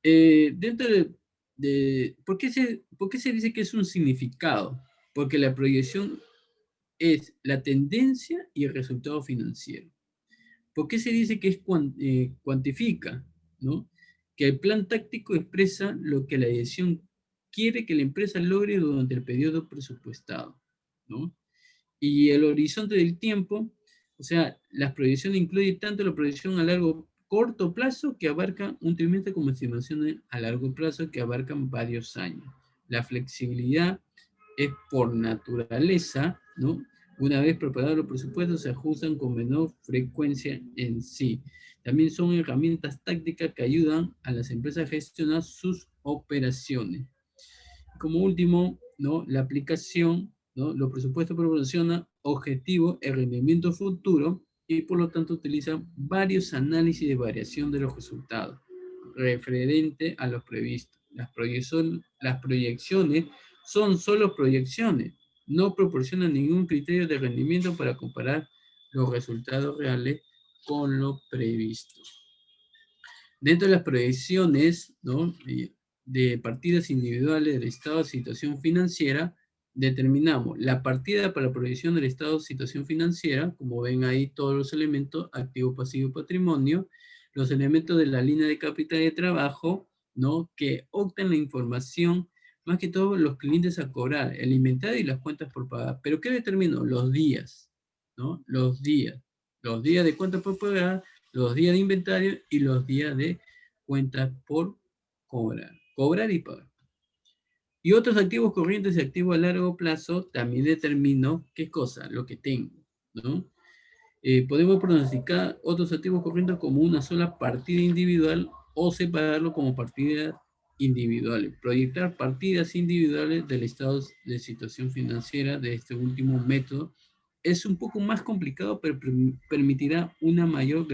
dentro ¿por qué se dice que es un significado? Porque la proyección es la tendencia y el resultado financiero. ¿Por qué se dice que es cuantifica? ¿No? Que el plan táctico expresa lo que la dirección quiere que la empresa logre durante el periodo presupuestado, ¿no? Y el horizonte del tiempo, o sea, las proyecciones incluyen tanto la proyección a corto plazo que abarca un trimestre como estimaciones a largo plazo que abarcan varios años. La flexibilidad es por naturaleza, ¿no? Una vez preparados los presupuestos se ajustan con menor frecuencia en sí. También son herramientas tácticas que ayudan a las empresas a gestionar sus operaciones. Como último, ¿no?, la aplicación, ¿no? Los presupuestos proporcionan objetivo el rendimiento futuro y por lo tanto utilizan varios análisis de variación de los resultados referente a los previstos. Las proyecciones son solo proyecciones, no proporcionan ningún criterio de rendimiento para comparar los resultados reales con lo previsto. Dentro de las proyecciones, ¿no?, de partidas individuales del estado de situación financiera, determinamos la partida para la proyección del estado de situación financiera, como ven ahí todos los elementos, activo, pasivo, patrimonio, los elementos de la línea de capital de trabajo, ¿no?, que optan la información, más que todo los clientes a cobrar, el inventario y las cuentas por pagar. ¿Pero qué determino? Los días, ¿no? Los días de cuentas por pagar, los días de inventario y los días de cuentas por cobrar y pagar. Y otros activos corrientes y activos a largo plazo también determino qué cosa, lo que tengo, ¿no? Podemos pronosticar otros activos corrientes como una sola partida individual o separarlo como partidas individuales. Proyectar partidas individuales del estado de situación financiera de este último método es un poco más complicado, pero permitirá una mayor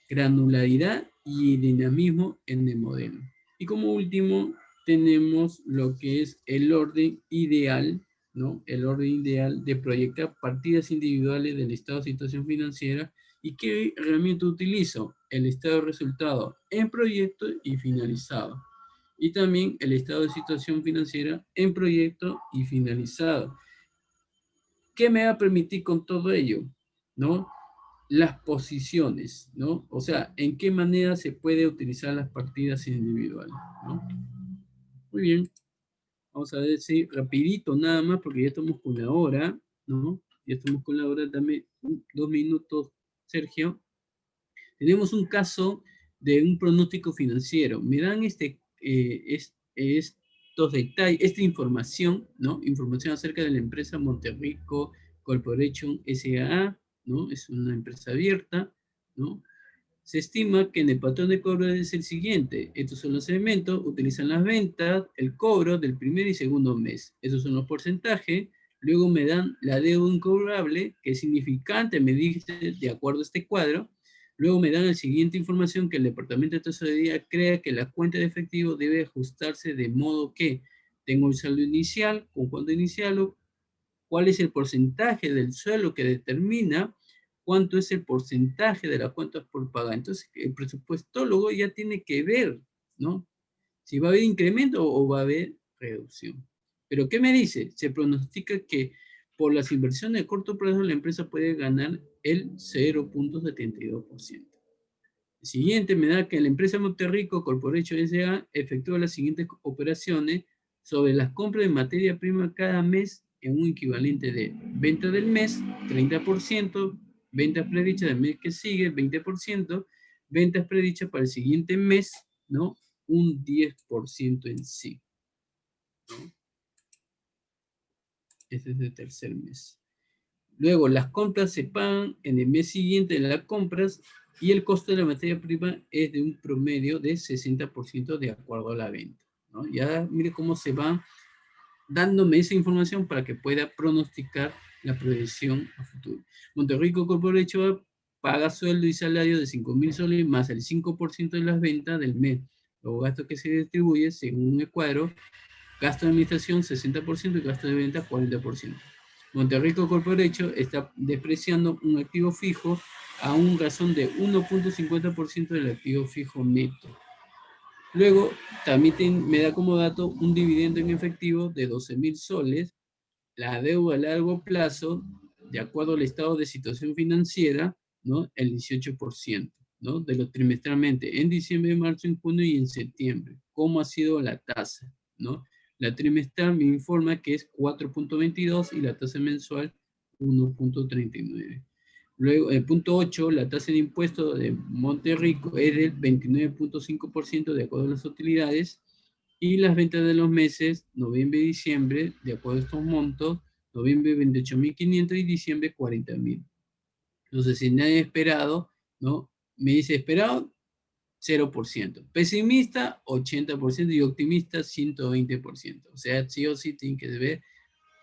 granularidad y dinamismo en el modelo. Y como último, tenemos lo que es el orden ideal, ¿no? El orden ideal de proyectar partidas individuales del estado de situación financiera. ¿Y qué herramienta utilizo? El estado de resultado en proyecto y finalizado. Y también el estado de situación financiera en proyecto y finalizado. ¿Qué me va a permitir con todo ello? ¿No? Las posiciones, ¿no? O sea, ¿en qué manera se puede utilizar las partidas individuales? ¿No? Muy bien. Vamos a ver si rapidito nada más, porque ya estamos con la hora, ¿no? Ya estamos con la hora, dame 2 minutos, Sergio. Tenemos un caso de un pronóstico financiero. Me dan estos detalles, esta información, ¿no? Información acerca de la empresa Monterrico Corporation S.A., ¿no? Es una empresa abierta, ¿no? Se estima que en el patrón de cobro es el siguiente. Estos son los elementos, utilizan las ventas, el cobro del primer y segundo mes. Esos son los porcentajes. Luego me dan la deuda incobrable, que es significante, me dice de acuerdo a este cuadro. Luego me dan la siguiente información que el Departamento de Tesorería crea que la cuenta de efectivo debe ajustarse de modo que tengo el saldo inicial, con cuánto inicial, cuál es el porcentaje del sueldo que determina cuánto es el porcentaje de las cuentas por pagar. Entonces, el presupuestólogo ya tiene que ver, ¿no? Si va a haber incremento o va a haber reducción. Pero, ¿qué me dice? Se pronostica que por las inversiones de corto plazo la empresa puede ganar el 0.72%. El siguiente me da que la empresa Monterrico Corporation S.A. efectúa las siguientes operaciones sobre las compras de materia prima cada mes en un equivalente de venta del mes, 30%, ventas predichas del mes que sigue, 20%, ventas predichas para el siguiente mes, ¿no? Un 10% en sí, ¿no? Este es el tercer mes. Luego, las compras se pagan en el mes siguiente de las compras y el costo de la materia prima es de un promedio de 60% de acuerdo a la venta, ¿no? Ya mire cómo se va dándome esa información para que pueda pronosticar la proyección a futuro. Monterrico Corporation paga sueldo y salario de 5.000 soles más el 5% de las ventas del mes. Los gastos que se distribuyen según un cuadro: gasto de administración 60% y gasto de venta 40%. Monterrico Corporation está despreciando un activo fijo a un razón de 1.50% del activo fijo neto. Luego, también me da como dato un dividendo en efectivo de 12.000 soles, la deuda a largo plazo, de acuerdo al estado de situación financiera, ¿no? El 18%, ¿no? De lo trimestralmente, en diciembre, marzo, en junio y en septiembre. ¿Cómo ha sido la tasa, ¿no? La trimestral me informa que es 4.22 y la tasa mensual 1.39. Luego, el punto 8, la tasa de impuesto de Monterrico es del 29.5% de acuerdo a las utilidades, y las ventas de los meses noviembre y diciembre, de acuerdo a estos montos, noviembre 28.500 y diciembre 40.000. Entonces, si nadie esperado, ¿no? Me dice esperado 0%, pesimista 80% y optimista 120%. O sea, sí o sí tiene que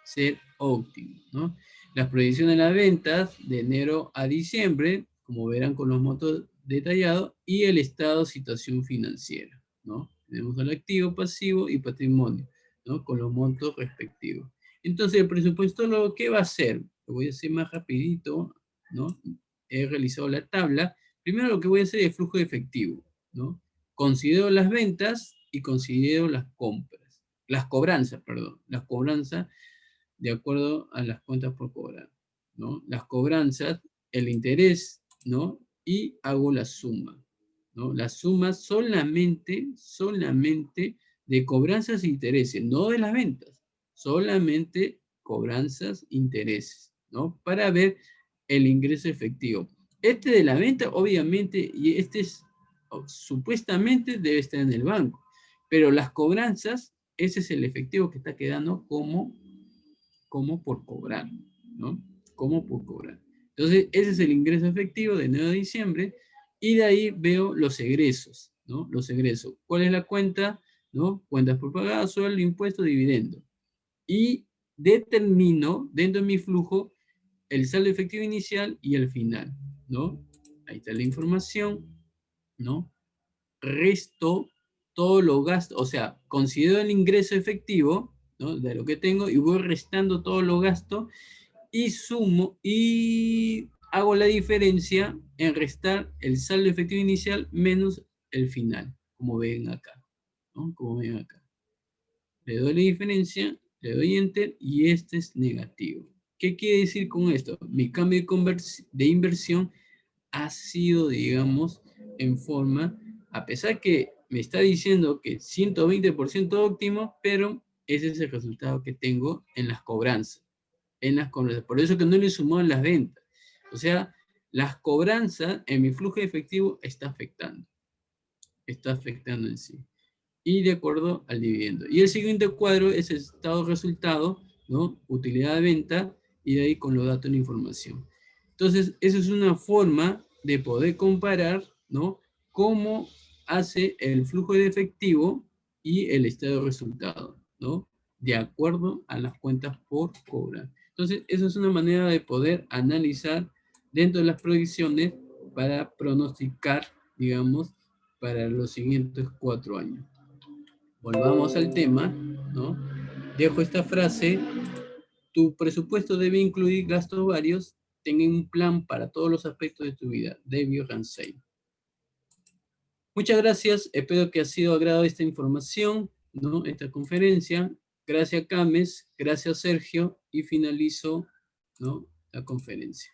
ser óptimo, ¿no? Las proyecciones de las ventas de enero a diciembre, como verán con los montos detallados, y el estado de situación financiera, ¿no? Tenemos el activo, pasivo y patrimonio, ¿no? Con los montos respectivos. Entonces, el presupuesto, ¿qué va a hacer? Lo voy a hacer más rapidito, ¿no? He realizado la tabla. Primero lo que voy a hacer es flujo de efectivo, ¿no? Considero las ventas y considero las compras. Las cobranzas, perdón. Las cobranzas de acuerdo a las cuentas por cobrar, ¿no? Las cobranzas, el interés, ¿no? Y hago la suma, ¿no? La suma solamente de cobranzas e intereses, no de las ventas, solamente cobranzas, intereses, ¿no? Para ver el ingreso efectivo. Este de la venta, obviamente, y este es, supuestamente debe estar en el banco, pero las cobranzas, ese es el efectivo que está quedando como por cobrar, ¿no? Como por cobrar. Entonces, ese es el ingreso efectivo de 9 de diciembre, y de ahí veo los egresos, ¿no? Los egresos. ¿Cuál es la cuenta? ¿No? Cuentas por pagar, sueldo, impuesto, dividendo. Y determino dentro de mi flujo el saldo efectivo inicial y el final, ¿no? Ahí está la información, ¿no? Resto todos los gastos, o sea, considero el ingreso efectivo, ¿no? De lo que tengo, y voy restando todos los gastos y sumo y hago la diferencia en restar el saldo efectivo inicial menos el final, como ven acá, ¿no? Como ven acá. Le doy la diferencia, le doy enter y este es negativo. ¿Qué quiere decir con esto? Mi cambio de inversión ha sido, digamos, en forma, a pesar que me está diciendo que 120% óptimo, pero ese es el resultado que tengo en las cobranzas. Por eso que no le sumó en las ventas. O sea, las cobranzas en mi flujo de efectivo está afectando en sí. Y de acuerdo al dividendo. Y el siguiente cuadro es el estado resultado, ¿no? Utilidad de venta, y de ahí con los datos de información. Entonces, esa es una forma de poder comparar, ¿no? Cómo hace el flujo de efectivo y el estado de resultado, ¿no? De acuerdo a las cuentas por cobrar. Entonces, esa es una manera de poder analizar dentro de las proyecciones para pronosticar, digamos, para los siguientes 4 años. Volvamos al tema, ¿no? Dejo esta frase: tu presupuesto debe incluir gastos varios, ten un plan para todos los aspectos de tu vida. David Ramsey. Muchas gracias, espero que ha sido agradable esta información, ¿no? Esta conferencia. Gracias, Cames, gracias, Sergio, y finalizo, ¿no? La conferencia.